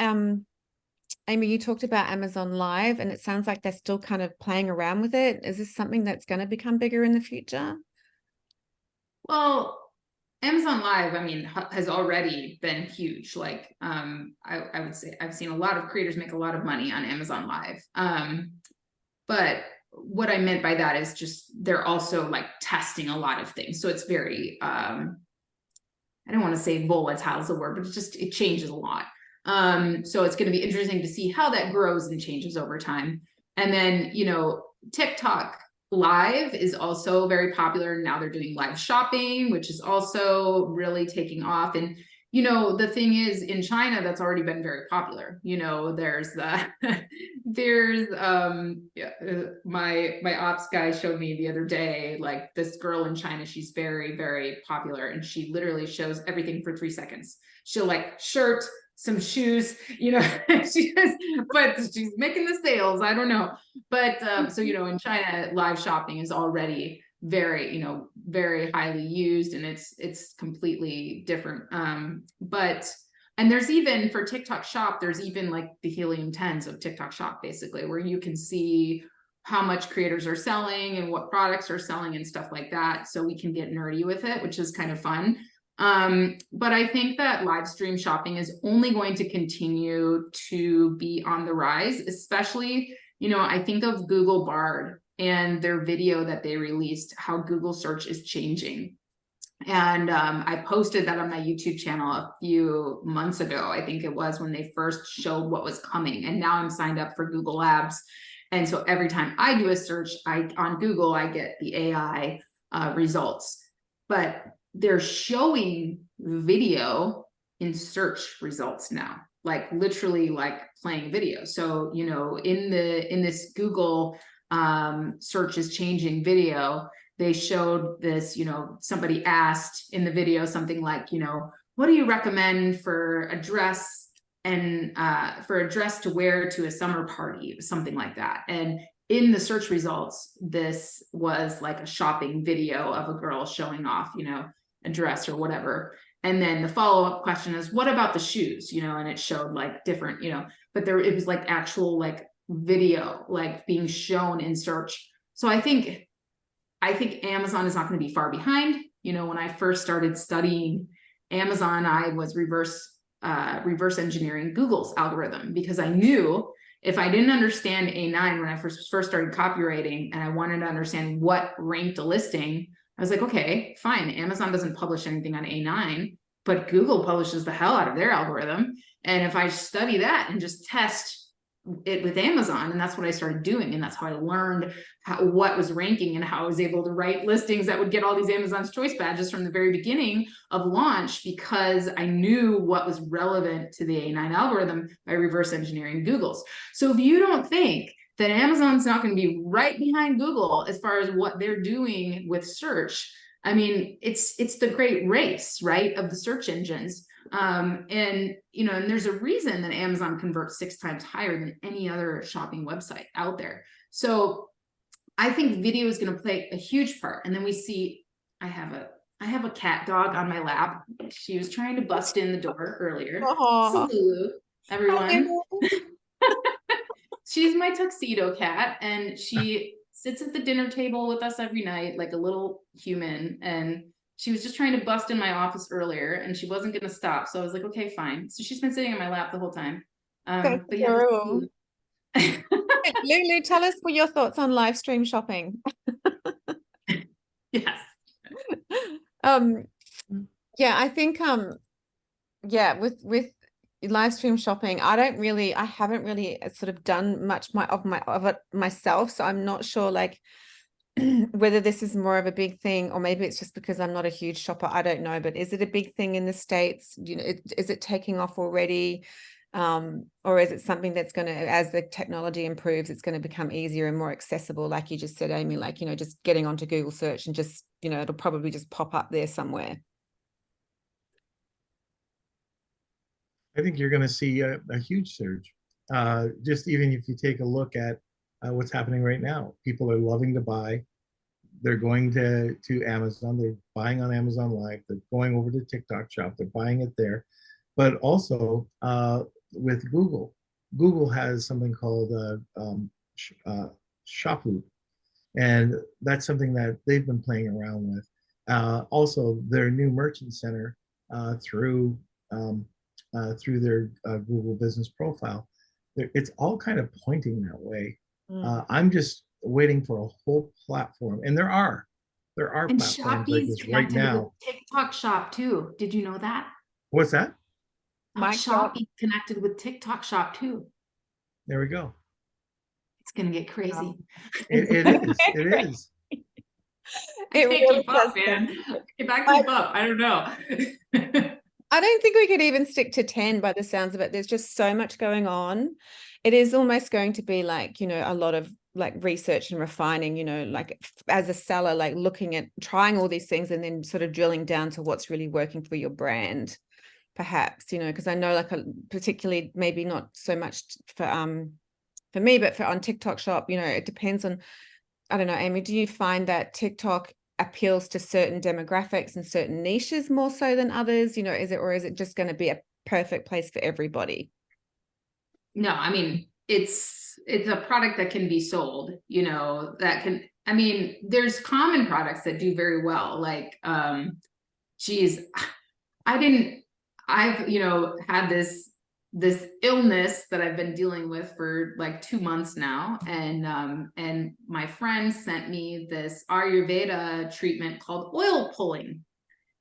Amy, you talked about Amazon Live, and it sounds like they're still kind of playing around with it. Is this something that's going to become bigger in the future? Well, Amazon Live, I mean, has already been huge. Like, I would say I've seen a lot of creators make a lot of money on Amazon Live. But what I meant by that is just they're also like testing a lot of things. So it's very, I don't want to say volatile is the word, but it changes a lot. So it's going to be interesting to see how that grows and changes over time. And then, TikTok Live is also very popular. Now they're doing live shopping, which is also really taking off. And the thing is, in China, that's already been very popular. There's my ops guy showed me the other day, like, this girl in China, she's very, very popular, and she literally shows everything for 3 seconds. She'll like shirt, some shoes, but she's making the sales. I don't know. But so in China, live shopping is already very, very highly used, and it's completely different. And there's even, for TikTok Shop, there's even like the Helium 10s of TikTok Shop, basically, where you can see how much creators are selling and what products are selling and stuff like that. So we can get nerdy with it, which is kind of fun. But I think that live stream shopping is only going to continue to be on the rise, especially, I think of Google Bard and their video that they released, how Google search is changing. And I posted that on my YouTube channel a few months ago. I think it was when they first showed what was coming. And now I'm signed up for Google Labs. And so every time I do a search on Google, I get the AI results. But they're showing video in search results now, like literally like playing video. So, in this Google search is changing video, they showed this, somebody asked in the video something like, what do you recommend for a dress and for a dress to wear to a summer party, something like that. And in the search results, this was like a shopping video of a girl showing off, a dress or whatever. And then the follow-up question is, what about the shoes? And it showed like different, but it was like actual like video, like being shown in search. So I think Amazon is not going to be far behind. When I first started studying Amazon, I was reverse reverse engineering Google's algorithm, because I knew if I didn't understand A9 when I first started copywriting, and I wanted to understand what ranked a listing, I was like, okay, fine. Amazon doesn't publish anything on A9, but Google publishes the hell out of their algorithm. And if I study that and just test it with Amazon, and that's what I started doing, and that's how I learned what was ranking and how I was able to write listings that would get all these Amazon's Choice badges from the very beginning of launch, because I knew what was relevant to the A9 algorithm by reverse engineering Google's. So if you don't think that Amazon's not going to be right behind Google as far as what they're doing with search, I mean, it's the great race, right, of the search engines. And you know, and there's a reason that Amazon converts 6 times higher than any other shopping website out there. So I think video is going to play a huge part. And then we see, I have a cat dog on my lap. She was trying to bust in the door earlier. Aw. So Lulu, everyone. Hi. She's my tuxedo cat, and she sits at the dinner table with us every night like a little human. And she was just trying to bust in my office earlier, and she wasn't going to stop. So I was like, okay, fine. So she's been sitting in my lap the whole time. That's But yeah, adorable. Lulu, tell us what your thoughts on live stream shopping. yes. Yeah, I think yeah, with live stream shopping, I haven't really sort of done much of it myself, so I'm not sure like whether this is more of a big thing, or maybe it's just because I'm not a huge shopper. I don't know, but is it a big thing in the States? You know, is it taking off already? Or is it something that's going to, as the technology improves, it's going to become easier and more accessible, like you just said, Amy, like, you know, just getting onto Google search and just, you know, it'll probably just pop up there somewhere. I think you're going to see a huge surge. Just even if you take a look at what's happening right now, people are loving to buy. They're going to Amazon. They're buying on Amazon Live. They're going over to TikTok Shop. They're buying it there. But also with Google, Google has something called Shop Loop, and that's something that they've been playing around with. Also, their new merchant center through their Google business profile, it's all kind of pointing that way. I'm just waiting for a whole platform, and there are And platforms like this right now. TikTok Shop too. Did you know that? What's that? Shop is connected with TikTok Shop too. There we go. It's gonna get crazy. It is. It is. I can't keep up, man. If I keep up, I don't know. I don't think we could even stick to 10 by the sounds of it. There's just so much going on. It is almost going to be like, you know, a lot of like research and refining, you know, like as a seller, like looking at trying all these things and then sort of drilling down to what's really working for your brand, perhaps, you know, because I know like particularly maybe not so much for me, but on TikTok Shop, you know, it depends on, I don't know, Amy, do you find that TikTok appeals to certain demographics and certain niches more so than others? You know, is it just going to be a perfect place for everybody? No, I mean, it's a product that can be sold, you know, that can, I mean, there's common products that do very well. Like, geez, I've, you know, had this illness that I've been dealing with for like 2 months now. And my friend sent me this Ayurveda treatment called oil pulling.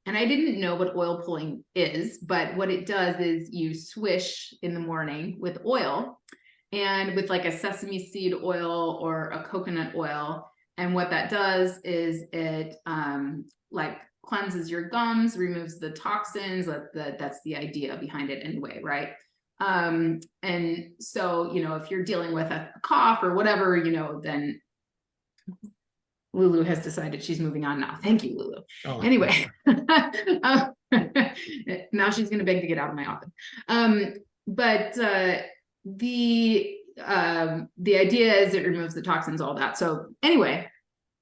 And I didn't know what oil pulling is, but what it does is you swish in the morning with oil, and with like a sesame seed oil or a coconut oil. And what that does is it like cleanses your gums, removes the toxins. That's the idea behind it anyway, right? And so, you know, if you're dealing with a cough or whatever, you know, then Lulu has decided she's moving on now. Thank you, Lulu. Oh, anyway, now she's going to beg to get out of my office. But the idea is it removes the toxins, all that. So anyway,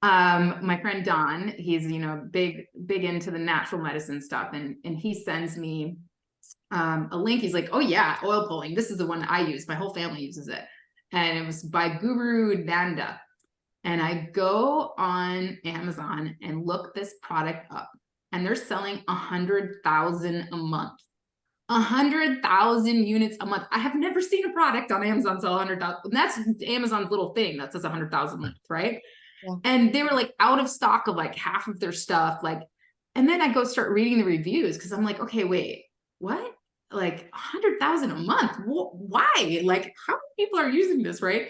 my friend Don, he's, you know, big into the natural medicine stuff. And he sends me a link. He's like, oh yeah, oil pulling. This is the one I use. My whole family uses it. And it was by Guru Nanda. And I go on Amazon and look this product up, and they're selling 100,000 a month. 100,000 units a month. I have never seen a product on Amazon sell 100,000. That's Amazon's little thing that says 100,000, right? Yeah. And they were like out of stock of like half of their stuff. Like, and then I go start reading the reviews because I'm like, okay, wait, what? Like 100,000 a month? Why? Like, how many people are using this, right?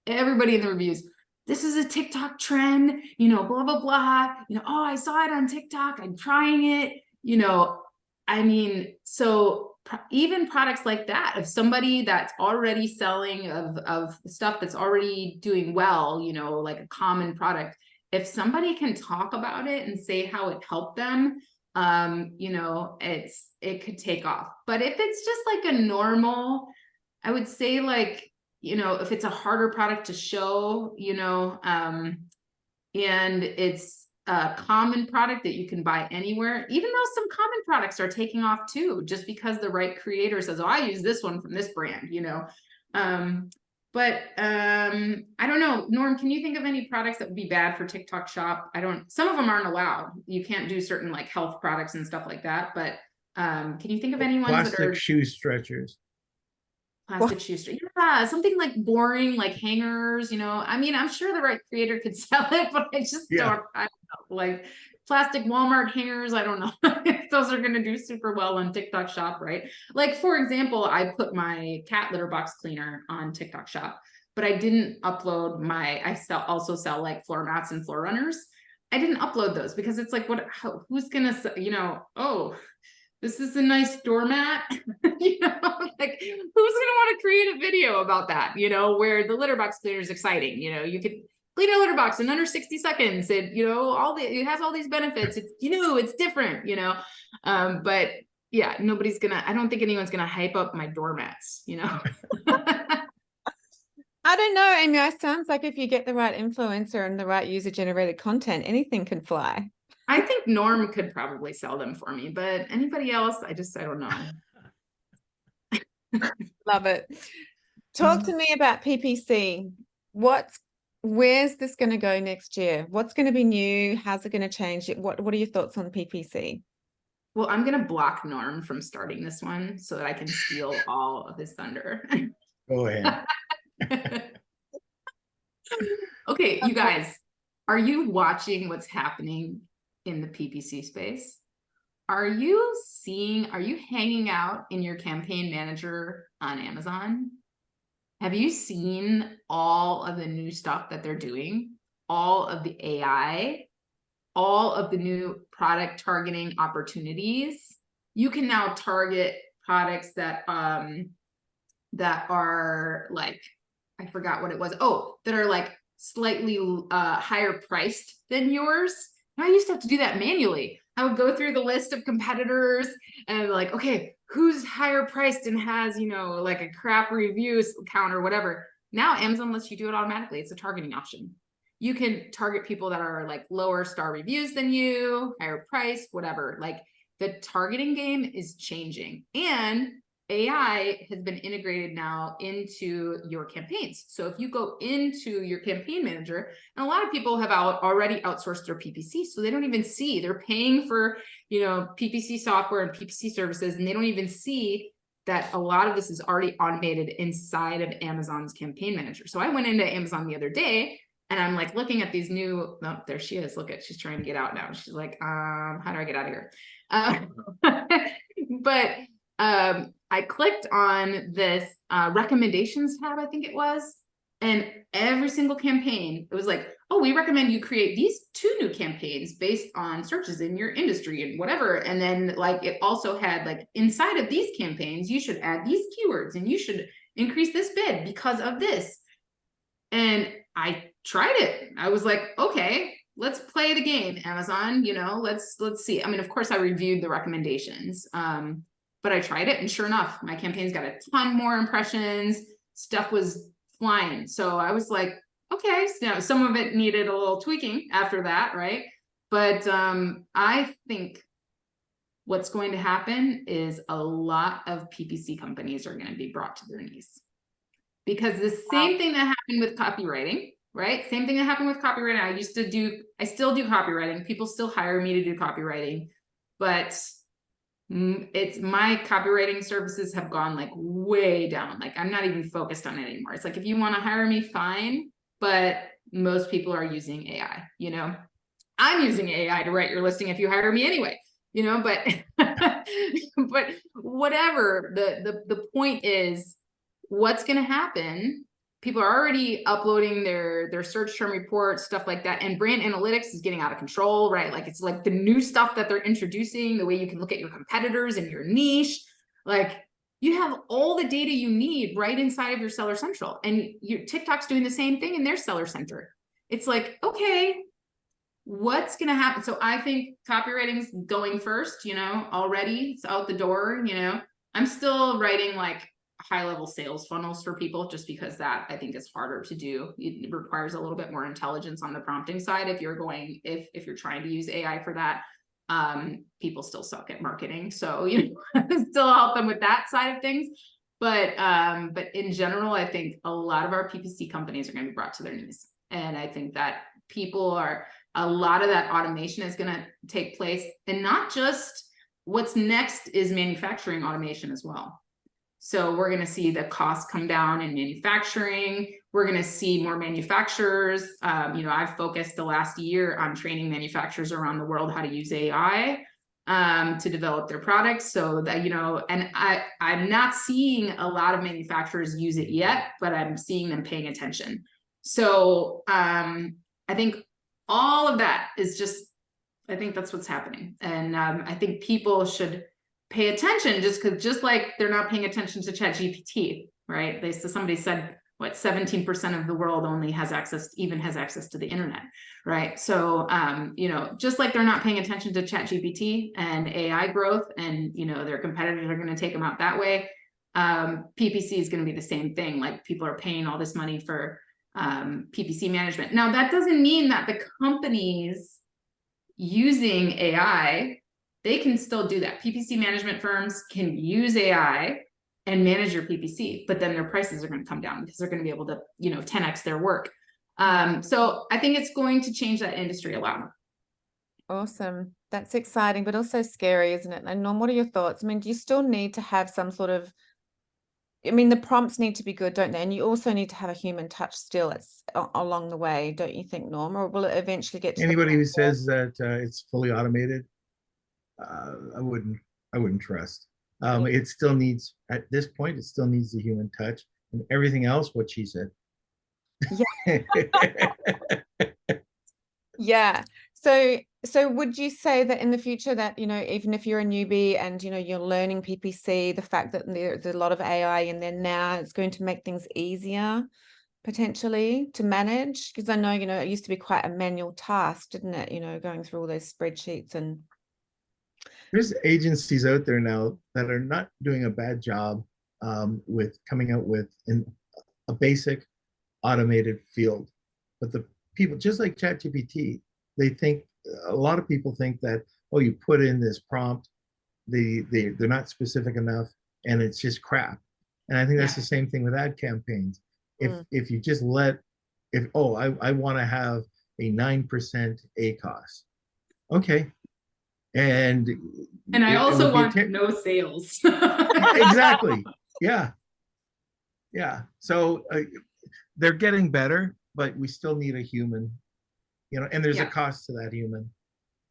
Everybody in the reviews, this is a TikTok trend, you know, blah, blah, blah. You know, oh, I saw it on TikTok. I'm trying it, you know. I mean, so even products like that, of somebody that's already selling of stuff that's already doing well, you know, like a common product, if somebody can talk about it and say how it helped them, you know, it could take off. But if it's just like a normal, I would say like, you know, if it's a harder product to show, you know, and it's a common product that you can buy anywhere, even though some common products are taking off too, just because the right creator says, oh, I use this one from this brand, you know. But I don't know, Norm, can you think of any products that would be bad for TikTok Shop? Some of them aren't allowed. You can't do certain like health products and stuff like that, but can you think of any ones that are Plastic shoe stretchers. plastic shoe string? Yeah, something like boring, like hangers, you know. I mean, I'm sure the right creator could sell it, but I just don't know. Like plastic Walmart hangers, I don't know if those are going to do super well on TikTok Shop, right? Like, for example, I put my cat litter box cleaner on TikTok Shop, but I didn't upload also sell like floor mats and floor runners. I didn't upload those because it's like, who's going to, you know, oh, this is a nice doormat, you know, like who's going to want to create a video about that, you know, where the litter box cleaner is exciting, you know, you could clean a litter box in under 60 seconds and, you know, it has all these benefits. It's, you know, it's different, you know, but yeah, I don't think anyone's going to hype up my doormats, you know. I don't know, Amy. It sounds like if you get the right influencer and the right user generated content, anything can fly. I think Norm could probably sell them for me, but anybody else, I don't know. Love it. Talk to me about PPC. Where's this going to go next year? What's going to be new? How's it going to change? What are your thoughts on PPC? Well, I'm going to block Norm from starting this one so that I can steal all of his thunder. Go ahead. Okay, you guys, are you watching what's happening in the PPC space? Are you hanging out in your campaign manager on Amazon? Have you seen all of the new stuff that they're doing? All of the AI, all of the new product targeting opportunities? You can now target products that are like, I forgot what it was. Oh, that are like slightly higher priced than yours. And I used to have to do that manually. I would go through the list of competitors and like, okay, who's higher priced and has, you know, like a crap review count or whatever. Now Amazon lets you do it automatically. It's a targeting option. You can target people that are like lower star reviews than you, higher price, whatever. Like the targeting game is changing, and AI has been integrated now into your campaigns. So if you go into your campaign manager, and a lot of people have already outsourced their PPC, so they don't even see, they're paying for, you know, PPC software and PPC services, and they don't even see that a lot of this is already automated inside of Amazon's campaign manager. So I went into Amazon the other day and I'm like looking at these new, oh, there she is. Look at, she's trying to get out now. She's like, how do I get out of here? But I clicked on this recommendations tab, I think it was, and every single campaign, it was like, oh, we recommend you create these 2 new campaigns based on searches in your industry and whatever. And then like, it also had like, inside of these campaigns, you should add these keywords and you should increase this bid because of this. And I tried it. I was like, okay, let's play the game, Amazon, you know, let's see. I mean, of course I reviewed the recommendations, but I tried it, and sure enough, my campaigns got a ton more impressions. Stuff was flying. So I was like, okay, so some of it needed a little tweaking after that, right? But I think what's going to happen is a lot of PPC companies are going to be brought to their knees. Because the same thing that happened with copywriting, right? Same thing that happened with copywriting. I still do copywriting. People still hire me to do copywriting, but it's my copywriting services have gone like way down. Like I'm not even focused on it anymore. It's like, if you want to hire me, fine. But most people are using AI, you know, I'm using AI to write your listing if you hire me anyway, you know, but, but whatever, the point is, what's going to happen? People are already uploading their search term reports, stuff like that. And brand analytics is getting out of control, right? Like it's like the new stuff that they're introducing, the way you can look at your competitors and your niche. Like you have all the data you need right inside of your Seller Central. And your TikTok's doing the same thing in their Seller Center. It's like, okay, what's going to happen? So I think copywriting's going first, you know, already it's out the door, you know. I'm still writing like high-level sales funnels for people just because that I think is harder to do. It requires a little bit more intelligence on the prompting side if you're going, if you're trying to use AI for that. People still suck at marketing, so you know, still help them with that side of things. But in general, I think a lot of our PPC companies are going to be brought to their knees, and I think that people are, a lot of that automation is going to take place, and not just what's next is manufacturing automation as well. So we're going to see the costs come down in manufacturing. We're going to see more manufacturers. You know, I've focused the last year on training manufacturers around the world how to use AI to develop their products. So that, you know, and I'm not seeing a lot of manufacturers use it yet, but I'm seeing them paying attention. So I think all of that is just, I think that's what's happening. And I think people should pay attention, just like they're not paying attention to ChatGPT, right? Somebody said, what, 17% of the world only has access to the internet, right? So, you know, just like they're not paying attention to ChatGPT and AI growth, and, you know, their competitors are going to take them out that way. PPC is going to be the same thing. Like people are paying all this money for PPC management. Now, that doesn't mean that the companies using AI, they can still do that. PPC management firms can use AI and manage your PPC, but then their prices are going to come down because they're going to be able to, you know, 10x their work. So I think it's going to change that industry a lot. Awesome. That's exciting, but also scary, isn't it? And Norm, what are your thoughts? I mean, do you still need to have some sort of, I mean, the prompts need to be good, don't they? And you also need to have a human touch still along the way, don't you think, Norm? Or will it eventually get to Anybody who says that it's fully automated, I wouldn't trust. It still needs, at this point, it still needs the human touch, and everything else, what she said. Yeah. Yeah. So would you say that in the future that, you know, even if you're a newbie and, you know, you're learning PPC, the fact that there's a lot of AI in there now, it's going to make things easier potentially to manage? Because I know, you know, it used to be quite a manual task, didn't it? You know, going through all those spreadsheets. And there's agencies out there now that are not doing a bad job with coming out with a basic automated field. But the people, just like ChatGPT, they think, a lot of people think that, oh, you put in this prompt, they're not specific enough, and it's just crap. And I think that's the same thing with ad campaigns. If you just I want to have a 9% ACOS, okay, and I also want no sales. Exactly. Yeah. So they're getting better, but we still need a human, you know, and there's a cost to that human.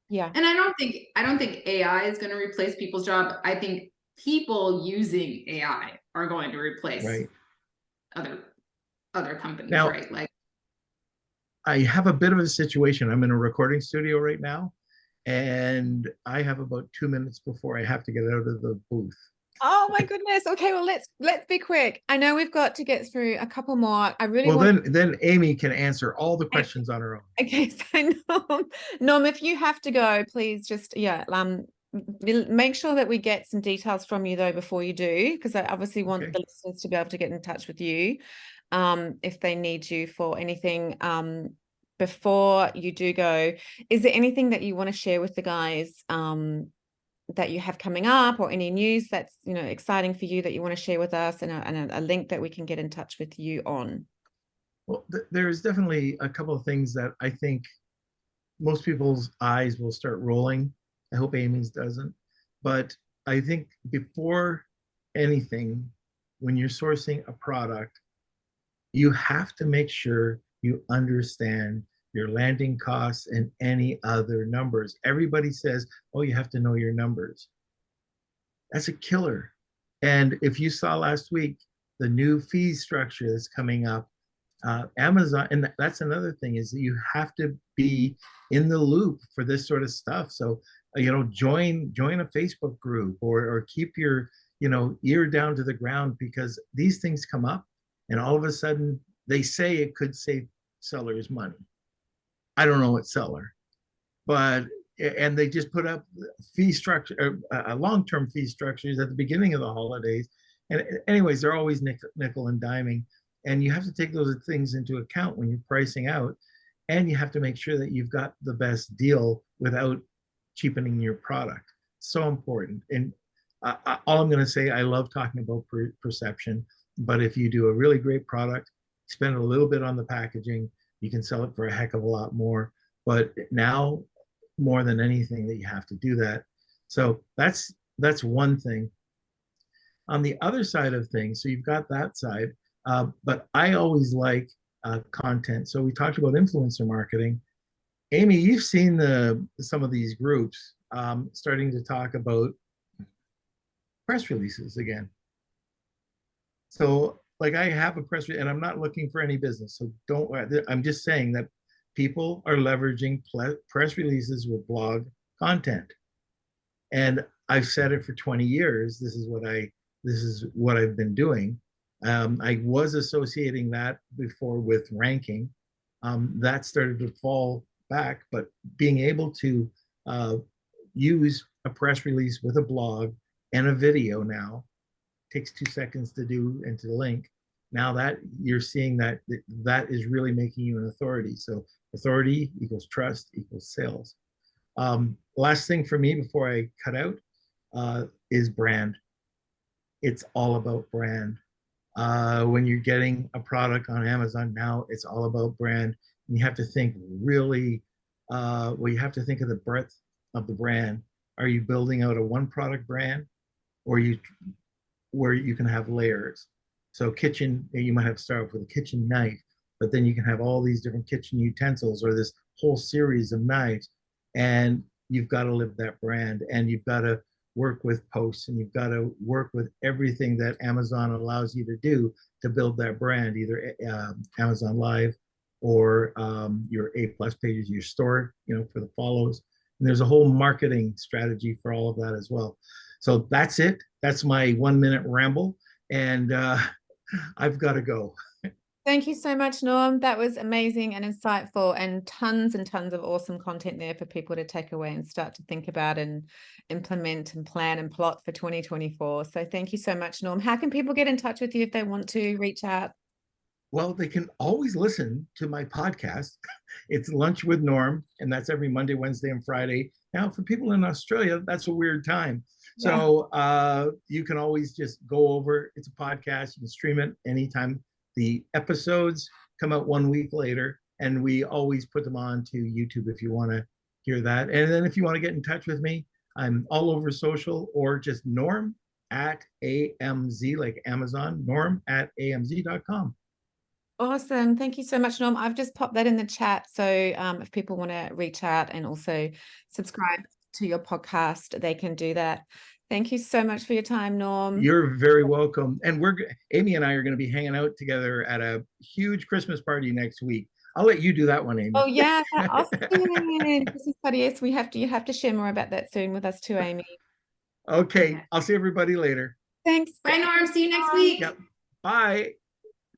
Yeah. And I don't think AI is going to replace people's job. I think people using AI are going to replace other companies, now, right? Like, I have a bit of a situation. I'm in a recording studio right now, and I have about 2 minutes before I have to get out of the booth. Oh my goodness. Okay, well, let's be quick. I know we've got to get through a couple more. I really want then Amy can answer all the questions on her own. Okay, so Norm, if you have to go, please just make sure that we get some details from you though before you do, because I obviously want the listeners to be able to get in touch with you if they need you for anything before you do go. Is there anything that you want to share with the guys that you have coming up, or any news that's, you know, exciting for you that you want to share with us, and a link that we can get in touch with you on? Well, there's definitely a couple of things that I think most people's eyes will start rolling. I hope Amy's doesn't. But I think before anything, when you're sourcing a product, you have to make sure you understand your landing costs and any other numbers. Everybody says, oh, you have to know your numbers. That's a killer. And if you saw last week, the new fee structure that's coming up, Amazon, and that's another thing, is that you have to be in the loop for this sort of stuff. So, join a Facebook group, or keep your, ear down to the ground, because these things come up and all of a sudden they say it could save sellers money. I don't know what seller, but and they just put up fee structure, long-term fee structures at the beginning of the holidays. And anyways, they're always nickel and diming. And you have to take those things into account when you're pricing out. And you have to make sure that you've got the best deal without cheapening your product. So important. And all I'm going to say, I love talking about perception, but if you do a really great product, spend a little bit on the packaging, you can sell it for a heck of a lot more. But now, more than anything, that you have to do that. So that's one thing. On the other side of things, so you've got that side, but I always like content. So we talked about influencer marketing. Amy, you've seen some of these groups starting to talk about press releases again. So, like, I have a press release, and I'm not looking for any business. So I'm just saying that people are leveraging press releases with blog content. And I've said it for 20 years. This is what I've been doing. I was associating that before with ranking. That started to fall back, but being able to use a press release with a blog and a video now takes 2 seconds to do and to link. Now that you're seeing that is really making you an authority. So authority equals trust equals sales. Last thing for me before I cut out is brand. It's all about brand. When you're getting a product on Amazon now, it's all about brand. And you have to think really, you have to think of the breadth of the brand. Are you building out a one product brand, or where you can have layers? So kitchen, you might have to start off with a kitchen knife, but then you can have all these different kitchen utensils, or this whole series of knives. And you've got to live that brand, and you've got to work with posts, and you've got to work with everything that Amazon allows you to do to build that brand, either Amazon Live or your A+ pages, your store, for the follows. And there's a whole marketing strategy for all of that as well. So that's it. That's my 1 minute ramble, and I've got to go. Thank you so much, Norm. That was amazing and insightful, and tons of awesome content there for people to take away and start to think about and implement and plan and plot for 2024. So thank you so much, Norm. How can people get in touch with you if they want to reach out? Well, they can always listen to my podcast. It's Lunch with Norm, and that's every Monday, Wednesday, and Friday. Now, for people in Australia, that's a weird time. Yeah. So you can always just go over. It's a podcast. You can stream it anytime. The episodes come out 1 week later, and we always put them on to YouTube if you want to hear that. And then if you want to get in touch with me, I'm all over social, or just Norm at AMZ, like Amazon, Norm at AMZ.com. Awesome. Thank you so much, Norm. I've just popped that in the chat. So if people want to reach out and also subscribe to your podcast, they can do that. Thank you so much for your time, Norm. You're very welcome. And Amy and I are going to be hanging out together at a huge Christmas party next week. I'll let you do that one, Amy. Oh yeah, awesome. Christmas party. Yes, you have to share more about that soon with us too, Amy. Okay. I'll see everybody later. Thanks. Bye, Norm. See you next week. Yep. Bye.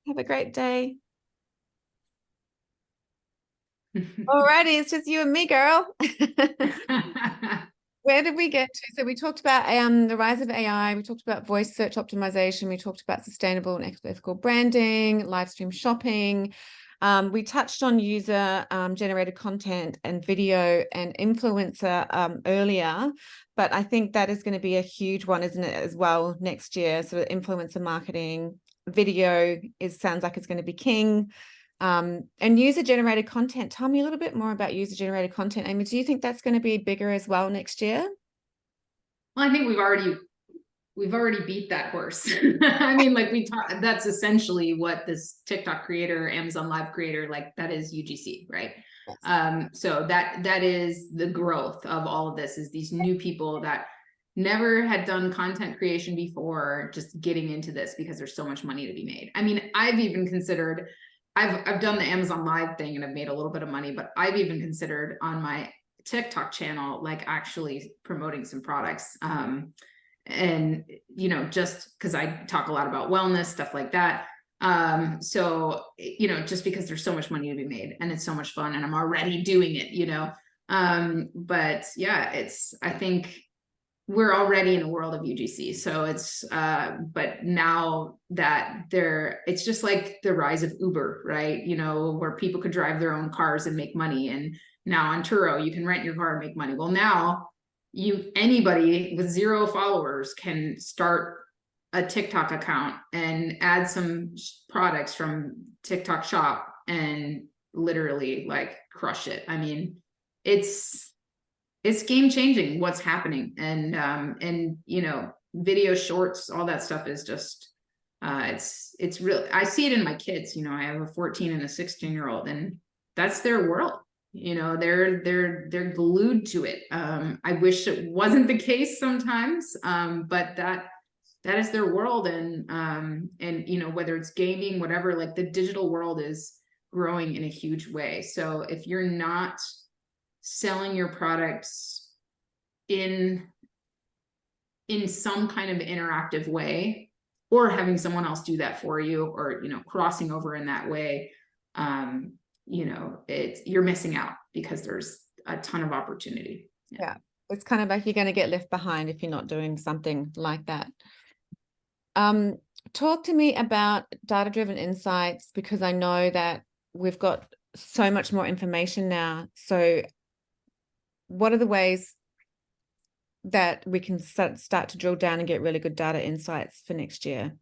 Have a great day. Alrighty, it's just you and me, girl. Where did we get to? So we talked about the rise of AI. We talked about voice search optimization. We talked about sustainable and ethical branding, live stream shopping. We touched on user generated content and video and influencer earlier, but I think that is going to be a huge one, isn't it, as well, next year? So influencer marketing, video sounds like it's going to be king. And user generated content. Tell me a little bit more about user generated content, Amy. Do you think that's going to be bigger as well next year? Well, I think we've already beat that horse. I mean, like that's essentially what this TikTok creator, Amazon Live creator, like that is UGC, right? So that is the growth of all of this, is these new people that never had done content creation before, just getting into this because there's so much money to be made. I mean, I've even considered, I've done the Amazon Live thing and I've made a little bit of money, but I've even considered on my TikTok channel, like actually promoting some products. And, you know, just because I talk a lot about wellness, stuff like that. So, you know, just because there's so much money to be made and it's so much fun and I'm already doing it, you know. But yeah, I think we're already in a world of UGC. So it's, but now that it's just like the rise of Uber, right? You know, where people could drive their own cars and make money. And now on Turo, you can rent your car and make money. Well, now anybody with 0 followers can start a TikTok account and add some products from TikTok Shop and literally like crush it. I mean, it's game changing what's happening. And you know, video shorts, all that stuff is just it's real. I see it in my kids. You know, I have a 14 and a 16-year-old, and that's their world. You know, they're glued to it. I wish it wasn't the case sometimes, but that is their world. And you know, whether it's gaming, whatever, like the digital world is growing in a huge way. So if you're not selling your products in some kind of interactive way, or having someone else do that for you, or, you know, crossing over in that way, you know, you're missing out because there's a ton of opportunity. Yeah. It's kind of like you're going to get left behind if you're not doing something like that. Talk to me about data-driven insights, because I know that we've got so much more information now. So what are the ways that we can start to drill down and get really good data insights for next year?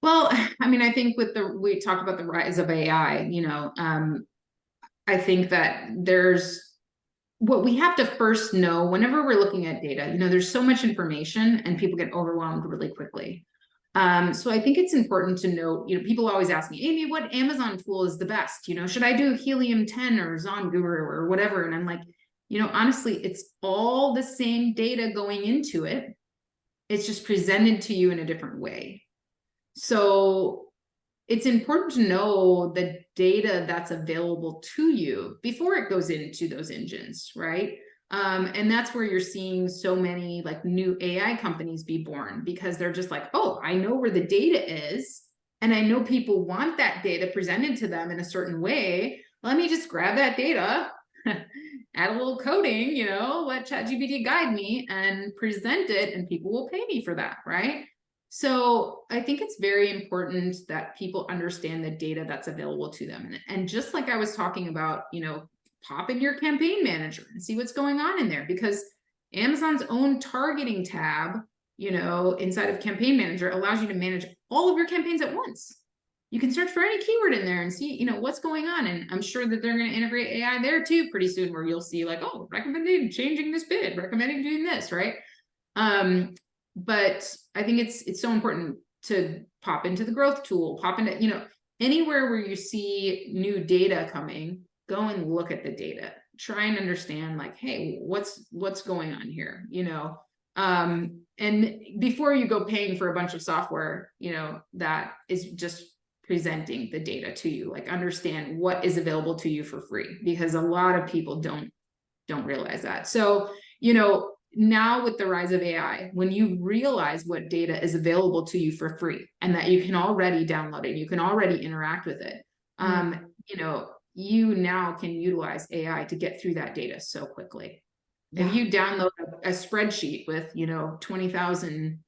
Well, I mean, I think we talked about the rise of AI, you know, I think that what we have to first know whenever we're looking at data, you know, there's so much information and people get overwhelmed really quickly. So I think it's important to note, you know, people always ask me, Amy, what Amazon tool is the best? You know, should I do Helium 10 or ZonGuru or whatever? And I'm like, you know, honestly, it's all the same data going into it. It's just presented to you in a different way. So it's important to know the data that's available to you before it goes into those engines, right? And that's where you're seeing so many like new AI companies be born, because they're just like, oh, I know where the data is, and I know people want that data presented to them in a certain way. Let me just grab that data, add a little coding, you know, let ChatGPT guide me and present it, and people will pay me for that, right? So I think it's very important that people understand the data that's available to them. And just like I was talking about, you know, pop in your campaign manager and see what's going on in there, because Amazon's own targeting tab, you know, inside of campaign manager allows you to manage all of your campaigns at once. You can search for any keyword in there and see, you know, what's going on. And I'm sure that they're going to integrate AI there too pretty soon, where you'll see like, oh, recommending changing this bid, recommending doing this, right? But I think it's so important to pop into the growth tool, pop into, you know, anywhere where you see new data coming, go and look at the data, try and understand like, hey, what's going on here, you know? And before you go paying for a bunch of software, you know, that is just presenting the data to you, like understand what is available to you for free, because a lot of people don't realize that. So, you know, now with the rise of AI, when you realize what data is available to you for free and that you can already download it, you can already interact with it, you know, you now can utilize AI to get through that data so quickly. Yeah. If you download a spreadsheet with, you know, 20,000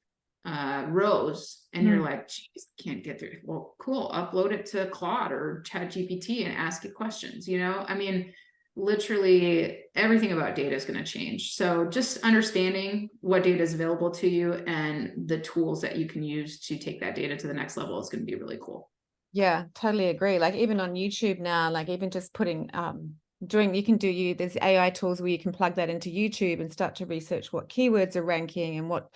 rows and you're like, geez, can't get through. Well, cool. Upload it to Claude or ChatGPT and ask it questions, you know? I mean, literally everything about data is going to change. So just understanding what data is available to you and the tools that you can use to take that data to the next level is going to be really cool. Yeah, totally agree. Like even on YouTube now, like even just putting there's AI tools where you can plug that into YouTube and start to research what keywords are ranking and what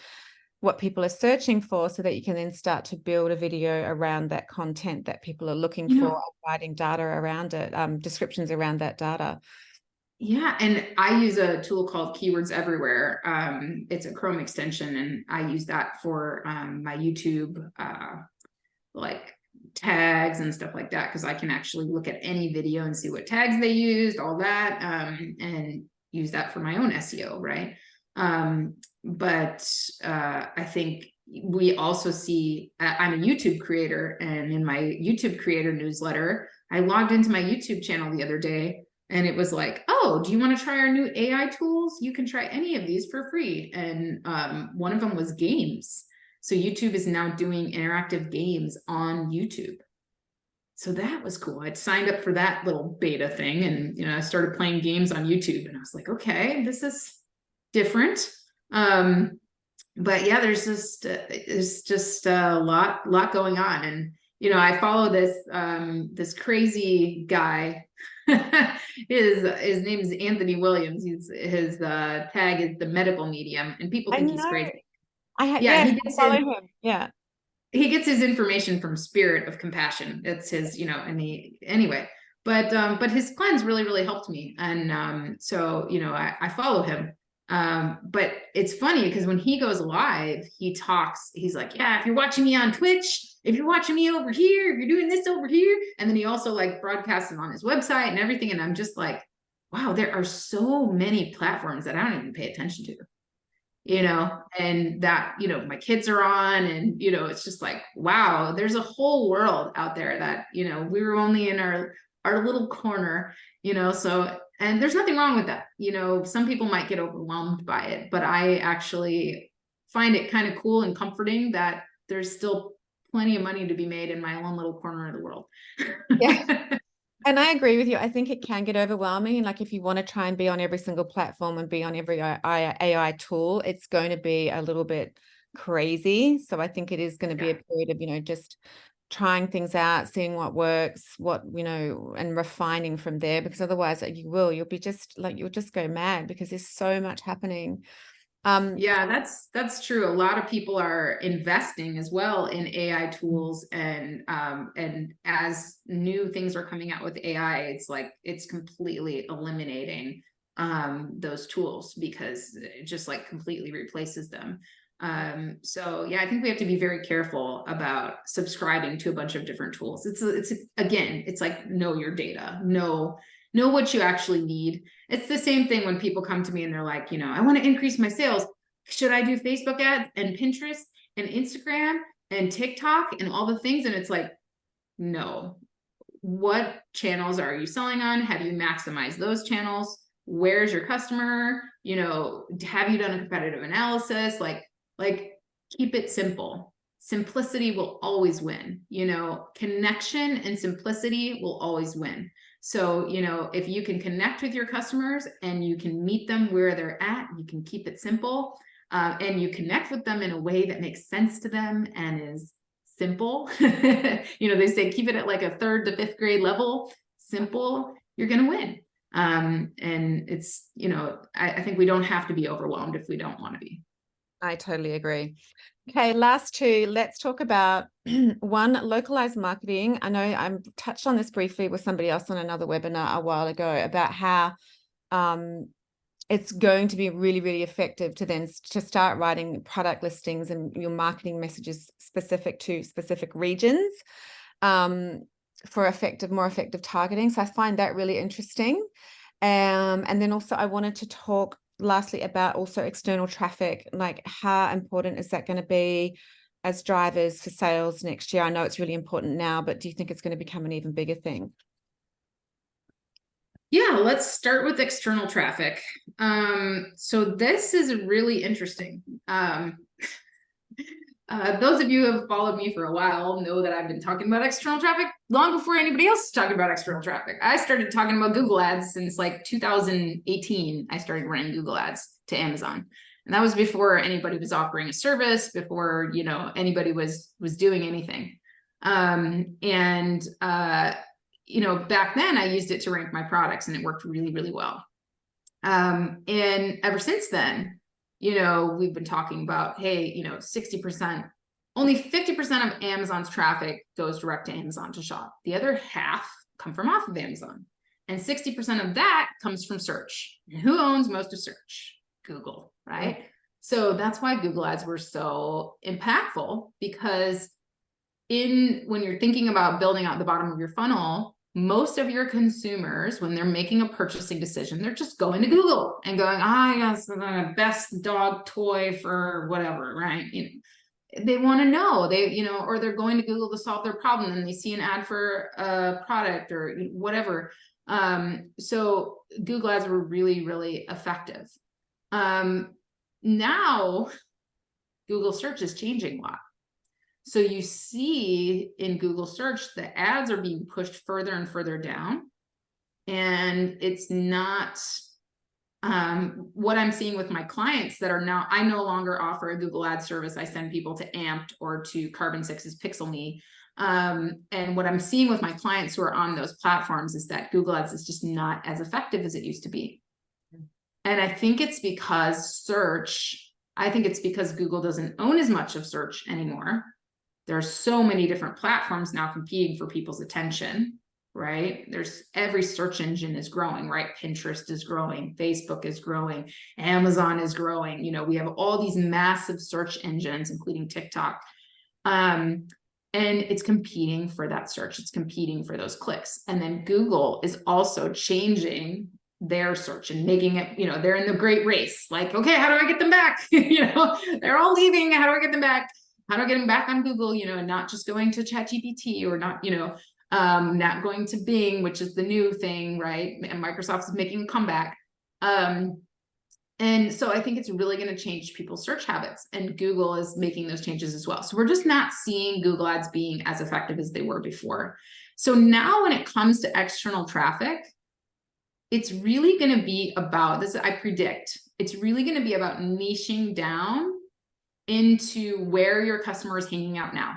people are searching for, so that you can then start to build a video around that content that people are looking for, writing data around it, descriptions around that data. Yeah, and I use a tool called Keywords Everywhere. It's a Chrome extension, and I use that for my YouTube like tags and stuff like that, because I can actually look at any video and see what tags they used, all that, and use that for my own SEO, right? But I think we also see, I'm a YouTube creator, and in my YouTube creator newsletter, I logged into my YouTube channel the other day, and it was like, oh, do you want to try our new AI tools? You can try any of these for free. And one of them was games. So YouTube is now doing interactive games on YouTube. So that was cool. I'd signed up for that little beta thing, and I started playing games on YouTube, and I was like, okay, this is different. But yeah, there's just a lot going on. And I follow this crazy guy. His name is Anthony Williams. His tag is the medical medium, and people think he's crazy. He gets his information from Spirit of Compassion. It's his, anyway. But his cleanse really helped me, and so I follow him. But it's funny because when he goes live, he talks, he's like, yeah, if you're watching me on Twitch, if you're watching me over here, if you're doing this over here, and then he also like broadcasts it on his website and everything. And I'm just like, wow, there are so many platforms that I don't even pay attention to, and that, my kids are on, and, it's just like, wow, there's a whole world out there that, we were only in our little corner, so. And there's nothing wrong with that. Some people might get overwhelmed by it, but I actually find it kind of cool and comforting that there's still plenty of money to be made in my own little corner of the world. Yeah. And I agree with you. I think it can get overwhelming. And like, if you want to try and be on every single platform and be on every AI tool, it's going to be a little bit crazy. So I think it is going to be a period of, just trying things out, seeing what works, and refining from there, because otherwise you'll just go mad, because there's so much happening. Yeah, that's true. A lot of people are investing as well in AI tools, and as new things are coming out with AI, it's like it's completely eliminating those tools, because it just like completely replaces them. So yeah, I think we have to be very careful about subscribing to a bunch of different tools. It's again, it's like, know your data, know what you actually need. It's the same thing when people come to me and they're like, I want to increase my sales. Should I do Facebook ads and Pinterest and Instagram and TikTok and all the things? And it's like, no. What channels are you selling on? Have you maximized those channels? Where's your customer? Have you done a competitive analysis? Like keep it simple. Simplicity will always win. Connection and simplicity will always win. So, if you can connect with your customers and you can meet them where they're at, you can keep it simple, and you connect with them in a way that makes sense to them and is simple. They say keep it at like a 3rd to 5th grade level, simple, you're going to win. And it's, I think we don't have to be overwhelmed if we don't want to be. I totally agree. Okay, last two, let's talk about one, localized marketing. I know I touched on this briefly with somebody else on another webinar a while ago about how it's going to be really effective to start writing product listings and your marketing messages specific to specific regions for more effective targeting. So I find that really interesting. And then also I wanted to talk lastly about also external traffic, like how important is that going to be as drivers for sales next year? I know it's really important now, but do you think it's going to become an even bigger thing? Yeah, let's start with external traffic. So this is really interesting. Those of you who have followed me for a while know that I've been talking about external traffic long before anybody else is talking about external traffic. I started talking about Google ads since like 2018. I started running Google ads to Amazon. And that was before anybody was offering a service, before, anybody was doing anything. you know, back then I used it to rank my products and it worked really, really well. And ever since then, you know, we've been talking about, hey, you know, 60%, only 50% of Amazon's traffic goes direct to Amazon to shop. The other half come from off of Amazon. And 60% of that comes from search. And who owns most of search? Google, right? Mm-hmm. So that's why Google ads were so impactful, because when you're thinking about building out the bottom of your funnel, most of your consumers, when they're making a purchasing decision, they're just going to Google and going, yes, the best dog toy for whatever, right? You know, they want to know, you know, or they're going to Google to solve their problem and they see an ad for a product or whatever. So Google ads were really, really effective. Now Google search is changing a lot. So you see in Google search, the ads are being pushed further and further down. And it's not what I'm seeing with my clients that are now, I no longer offer a Google ad service. I send people to Amped or to Carbon6's Pixel Me. And what I'm seeing with my clients who are on those platforms is that Google ads is just not as effective as it used to be. And I think it's because Google doesn't own as much of search anymore. There are so many different platforms now competing for people's attention, right? Every search engine is growing, right? Pinterest is growing, Facebook is growing, Amazon is growing. You know, we have all these massive search engines, including TikTok. And it's competing for that search. It's competing for those clicks. And then Google is also changing their search and making it, you know, they're in the great race. Like, okay, how do I get them back? You know, they're all leaving. How do I get them back? How do I get them back on Google, you know, and not just going to ChatGPT or not, you know, not going to Bing, which is the new thing, right? And Microsoft is making a comeback. And so I think it's really going to change people's search habits, and Google is making those changes as well. So we're just not seeing Google ads being as effective as they were before. So now when it comes to external traffic, it's really going to be about this. I predict it's really going to be about niching down into where your customer is hanging out now,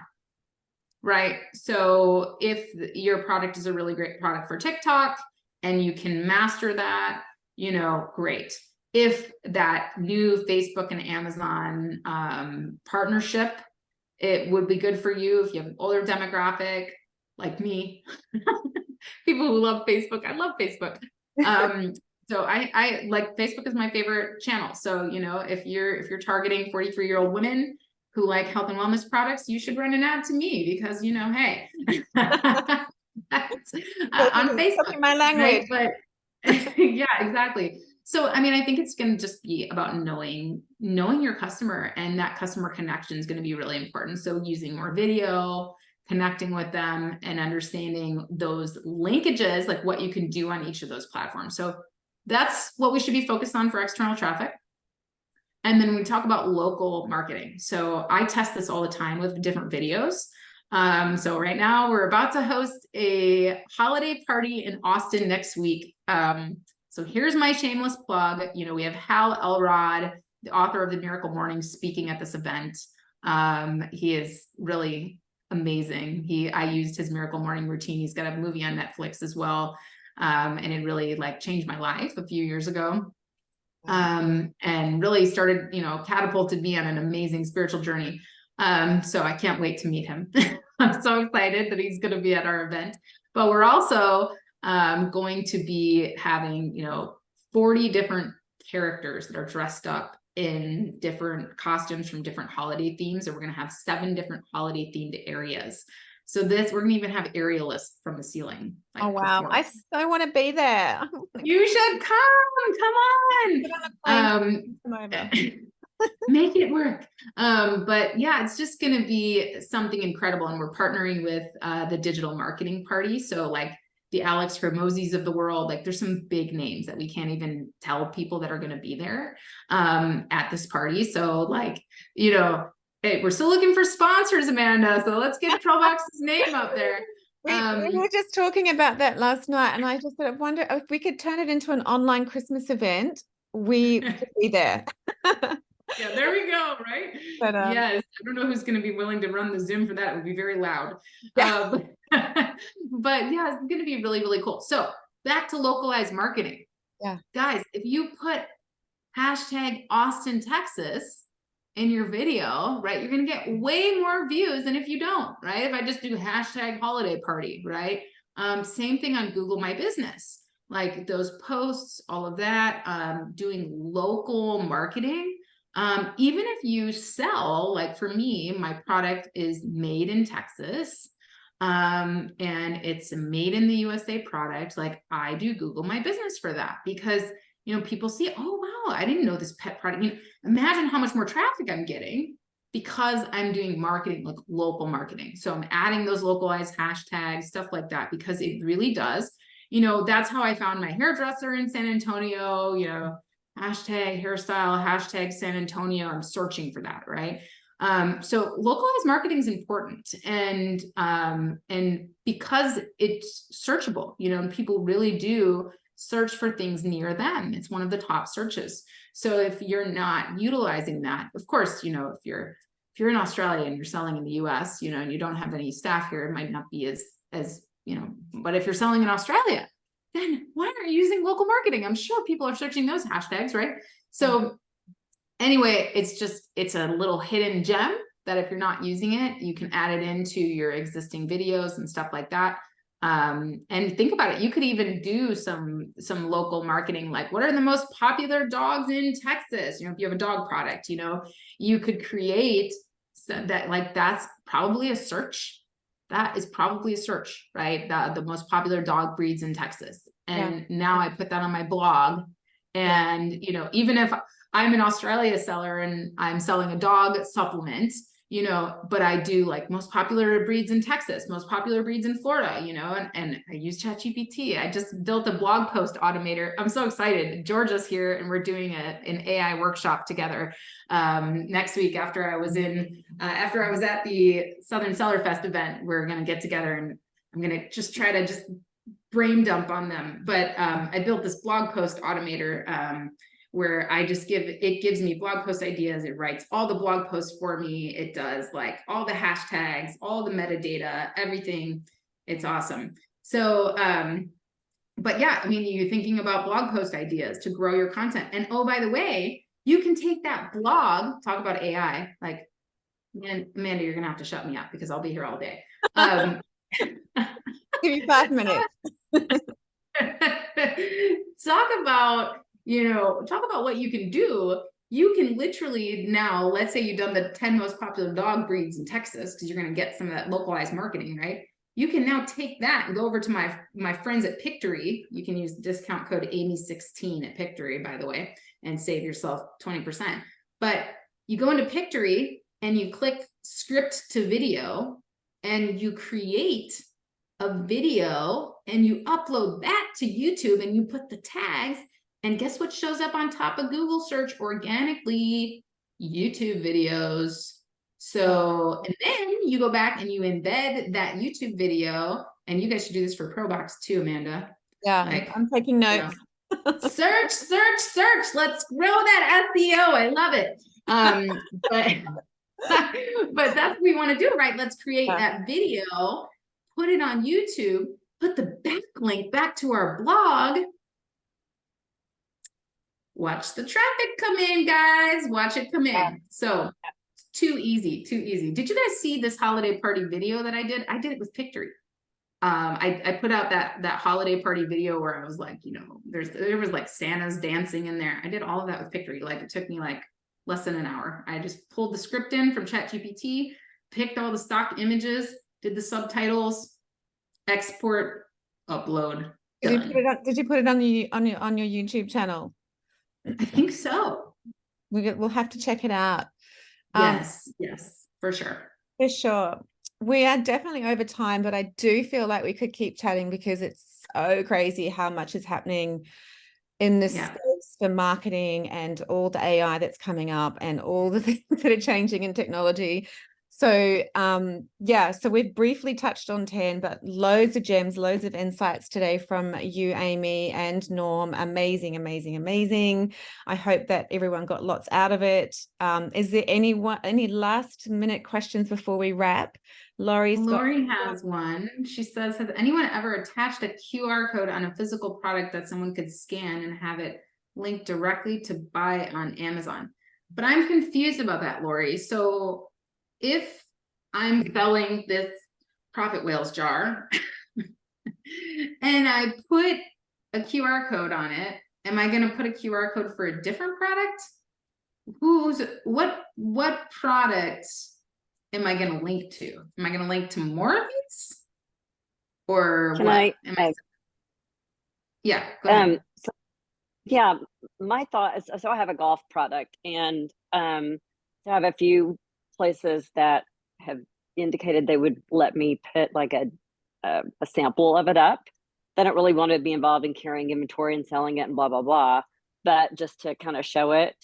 right? So if your product is a really great product for TikTok and you can master that, you know, great. If that new Facebook and Amazon partnership, it would be good for you if you have an older demographic like me, people who love Facebook. I love Facebook. So I like, Facebook is my favorite channel. So, you know, if you're targeting 43-year-old women who like health and wellness products, you should run an ad to me because, you know, hey, on Facebook, my language. Right? But yeah, exactly. So, I mean, I think it's going to just be about knowing your customer, and that customer connection is going to be really important. So using more video, connecting with them, and understanding those linkages, like what you can do on each of those platforms. So that's what we should be focused on for external traffic. And then we talk about local marketing. So I test this all the time with different videos. So right now we're about to host a holiday party in Austin next week. So here's my shameless plug. You know, we have Hal Elrod, the author of The Miracle Morning, speaking at this event. He is really amazing. I used his Miracle Morning routine. He's got a movie on Netflix as well. And it really like changed my life a few years ago. And really started, you know, catapulted me on an amazing spiritual journey. So I can't wait to meet him. I'm so excited that he's going to be at our event. But we're also going to be having, you know, 40 different characters that are dressed up in different costumes from different holiday themes. And we're going to have 7 different holiday themed areas. So we're going to even have aerialists from the ceiling. Like, oh, wow. Perform. I so want to be there. You should come on. Make it work. But yeah, it's just going to be something incredible. And we're partnering with the Digital Marketing Party. So like the Alex Hormozis of the world, like there's some big names that we can't even tell people that are going to be there at this party. So like, you know, hey, we're still looking for sponsors, Amanda. So let's get Proboxx's name up there. We were just talking about that last night, and I just sort of wonder if we could turn it into an online Christmas event. We could be there. Yeah, there we go, right? But yes, I don't know who's going to be willing to run the Zoom for that. It would be very loud. yeah. But yeah, it's going to be really, really cool. So back to localized marketing. Yeah. Guys, if you put hashtag Austin, Texas in your video, right, you're going to get way more views than if you don't, right? If I just do hashtag holiday party, right? Same thing on Google My Business, like those posts, all of that, doing local marketing. Even if you sell, like for me, my product is made in Texas, and it's a made in the USA product. Like I do Google My Business for that because, you know, people see, oh, wow, I didn't know this pet product. You know, imagine how much more traffic I'm getting because I'm doing marketing, like local marketing. So I'm adding those localized hashtags, stuff like that, because it really does. You know, that's how I found my hairdresser in San Antonio, you know, hashtag hairstyle, hashtag San Antonio. I'm searching for that, right? So localized marketing is important, and because it's searchable, you know, and people really do search for things near them. It's one of the top searches. So if you're not utilizing that, of course, you know, if you're in Australia and you're selling in the US, you know, and you don't have any staff here, it might not be as you know, but if you're selling in Australia, then why aren't you using local marketing? I'm sure people are searching those hashtags, right? So anyway, it's a little hidden gem that if you're not using it, you can add it into your existing videos and stuff like that. And think about it, you could even do some local marketing, like what are the most popular dogs in Texas? You know, if you have a dog product, you know, you could create that, like that's probably a search. That is probably a search, right? The most popular dog breeds in Texas. And now I put that on my blog. And, you know, even if I'm an Australia seller and I'm selling a dog supplement, you know, but I do like most popular breeds in Texas, most popular breeds in Florida, you know, and I use ChatGPT. I just built a blog post automator. I'm so excited. Georgia's here and we're doing an AI workshop together next week after I was at the Southern Seller Fest event. We're going to get together and I'm going to just try to brain dump on them. But I built this blog post automator where I just gives me blog post ideas. It writes all the blog posts for me. It does like all the hashtags, all the metadata, everything. It's awesome. So, but yeah, I mean, you're thinking about blog post ideas to grow your content. And oh, by the way, you can take that blog, talk about AI, like, man, Amanda, you're gonna have to shut me up because I'll be here all day. Give you 5 minutes. Talk about what you can do. You can literally now, let's say you've done the 10 most popular dog breeds in Texas, because you're going to get some of that localized marketing, right? You can now take that and go over to my friends at Pictory. You can use discount code Amy16 at Pictory, by the way, and save yourself 20%. But you go into Pictory and you click script to video and you create a video and you upload that to YouTube and you put the tags, and guess what shows up on top of Google search organically? YouTube videos. So, and then you go back and you embed that YouTube video, and you guys should do this for Proboxx too, Amanda. Yeah, like, I'm taking notes. You know, search. Let's grow that SEO. I love it. But that's what we want to do, right? Let's create that video, put it on YouTube, put the backlink back to our blog. Watch the traffic come in, guys. Watch it come in. So too easy. Did you guys see this holiday party video that I did? I did it with Pictory. I put out that holiday party video where I was like, you know, there was like Santa's dancing in there. I did all of that with Pictory. Like it took me like less than an hour. I just pulled the script in from ChatGPT, picked all the stock images, did the subtitles, export, upload. Did you put it on your YouTube channel? I think so. We'll have to check it out. Yes, for sure. For sure. We are definitely over time, but I do feel like we could keep chatting because it's so crazy how much is happening in this space for marketing and all the AI that's coming up and all the things that are changing in technology. So yeah, so we've briefly touched on 10, but loads of gems, loads of insights today from you, Amy, and Norm. Amazing, amazing, amazing. I hope that everyone got lots out of it. Is there any last minute questions before we wrap? Lori has one. She says, has anyone ever attached a QR code on a physical product that someone could scan and have it linked directly to buy on Amazon? But I'm confused about that, Lori. So if I'm selling this Profit Whales jar and I put a QR code on it, am I going to put a QR code for a different product? What product am I going to link to? Am I going to link to more of these? Or Can what? Yeah, go ahead. So, yeah, my thought is, so I have a golf product, and I have a few places that have indicated they would let me put like a sample of it up. They don't really want to be involved in carrying inventory and selling it and blah, blah, blah, but just to kind of show it.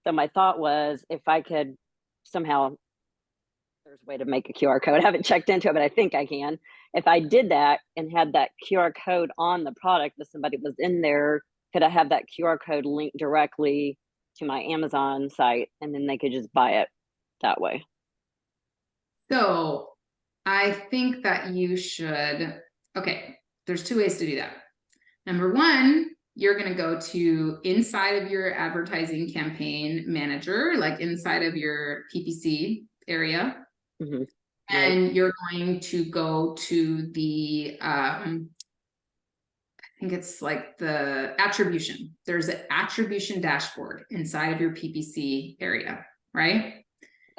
So my thought was, if I could somehow, there's a way to make a QR code. I haven't checked into it, but I think I can. If I did that and had that QR code on the product, if somebody was in there, could I have that QR code linked directly to my Amazon site, and then they could just buy it that way? So I think that you should, okay, there's two ways to do that. Number one, you're going to go to inside of your advertising campaign manager, like inside of your PPC area. Mm-hmm. And you're going to go to the, I think it's like the attribution. There's an attribution dashboard inside of your PPC area, right?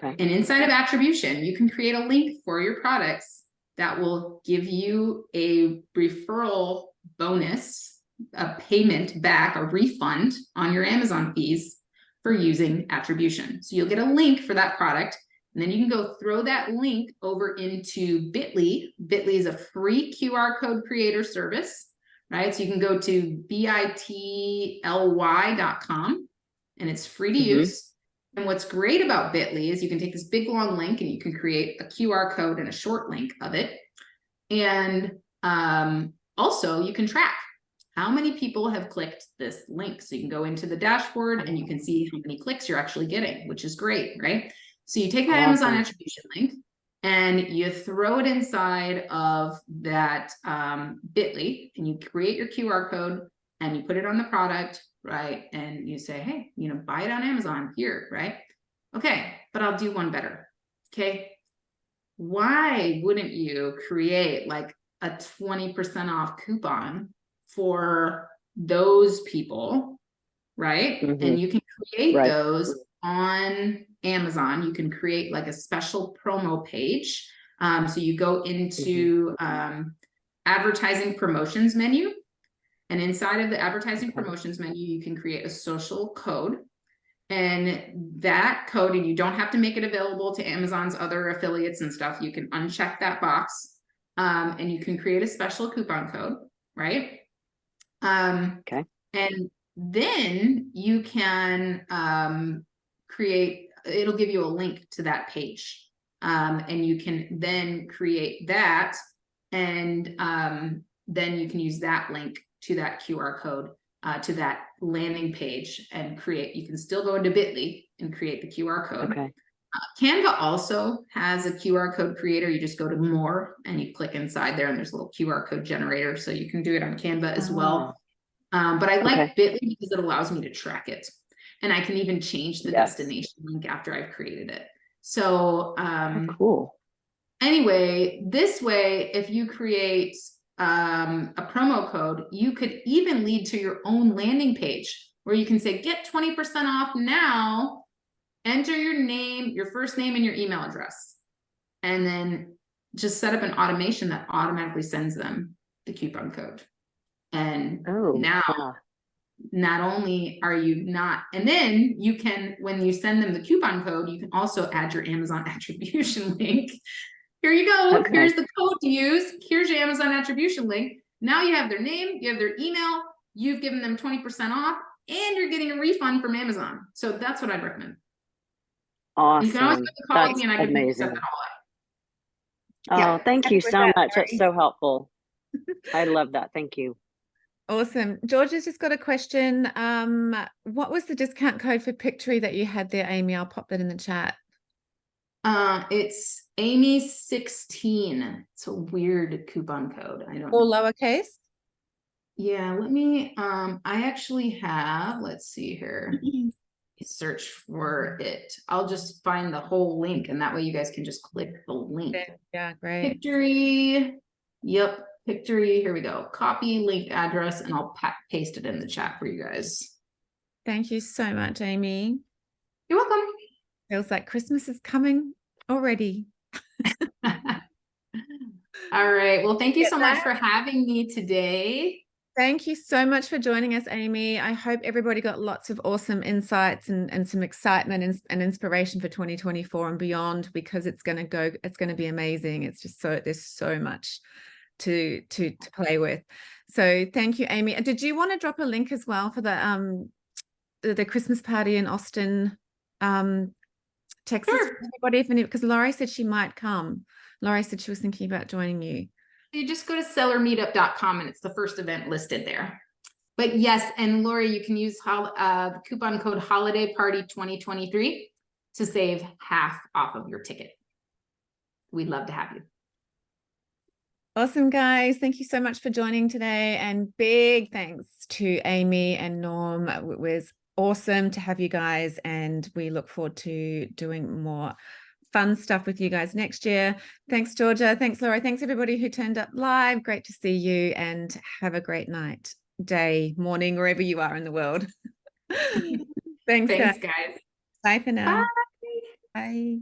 Okay. And inside of attribution, you can create a link for your products that will give you a referral bonus, a payment back, a refund on your Amazon fees for using attribution. So you'll get a link for that product, and then you can go throw that link over into Bitly. Bitly is a free QR code creator service, right? So you can go to bitly.com and it's free to use. And what's great about Bitly is you can take this big long link and you can create a QR code and a short link of it. And also you can track how many people have clicked this link. So you can go into the dashboard and you can see how many clicks you're actually getting, which is great, right? So you take that Amazon attribution link and you throw it inside of that Bitly, and you create your QR code and you put it on the product, right? And you say, hey, you know, buy it on Amazon here, right? Okay, but I'll do one better. Okay. Why wouldn't you create like a 20% off coupon for those people, right? And you can create those on Amazon. You can create like a special promo page. So you go into advertising promotions menu, and inside of the advertising promotions menu, you can create a social code. And that code, and you don't have to make it available to Amazon's other affiliates and stuff. You can uncheck that box, and you can create a special coupon code, right? And then you can create, it'll give you a link to that page. And you can then create that, and then you can use that link to that QR code, to that landing page, and create. You can still go into Bitly and create the QR code. Canva also has a QR code creator. You just go to more and you click inside there, and there's a little QR code generator. So you can do it on Canva as well. But I like Bitly because it allows me to track it, and I can even change the destination link after I've created it. So cool. Anyway, this way, if you create a promo code, you could even lead to your own landing page where you can say, get 20% off now, enter your name, your first name, and your email address, and then just set up an automation that automatically sends them the coupon code. And now not only are you not, and then you can, when you send them the coupon code, you can also add your Amazon attribution link. Here you go. Here's the code to use. Here's your Amazon attribution link. Now you have their name, you have their email, you've given them 20% off, and you're getting a refund from Amazon. So that's what I'd recommend. You can always Awesome. call That's me and I can set amazing. that all up. Oh, Yeah, thank happy you with so that, much. That's Lori. so helpful. I love that. Thank you. Awesome. Georgia's just got a question. What was the discount code for Pictory that you had there, Amy? I'll pop that in the chat. It's Amy 16. It's a weird coupon code. I don't All know. lowercase? Yeah, let me I actually have, let's see here. Search for it. I'll just find the whole link and that way you guys can just click the link. Yeah, great. Pictory. Yep, Pictory. Here we go. Copy link address and I'll paste it in the chat for you guys. Thank you so much, Amy. You're welcome. Feels like Christmas is coming already. All right. Well, thank you Get so much that? for having me today. Thank you so much for joining us, Amy. I hope everybody got lots of awesome insights and some excitement and inspiration for 2024 and beyond, because it's going to be amazing. It's just there's so much to play with. So thank you, Amy. Did you want to drop a link as well for the Christmas party in Austin, Texas? Sure. Everybody, because Laurie said she might come. Laurie said she was thinking about joining you. You just go to sellermeetup.com and it's the first event listed there. But yes, and Lori, you can use coupon code Holiday Party 2023 to save half off of your ticket. We'd love to have you. Awesome, guys. Thank you so much for joining today. And big thanks to Amy and Norm. It was awesome to have you guys. And we look forward to doing more fun stuff with you guys next year. Thanks, Georgia. Thanks, Laura. Thanks, everybody who turned up live. Great to see you, and have a great night, day, morning, wherever you are in the world. Thanks, Thanks, guys. guys. Bye for now. Bye. Bye.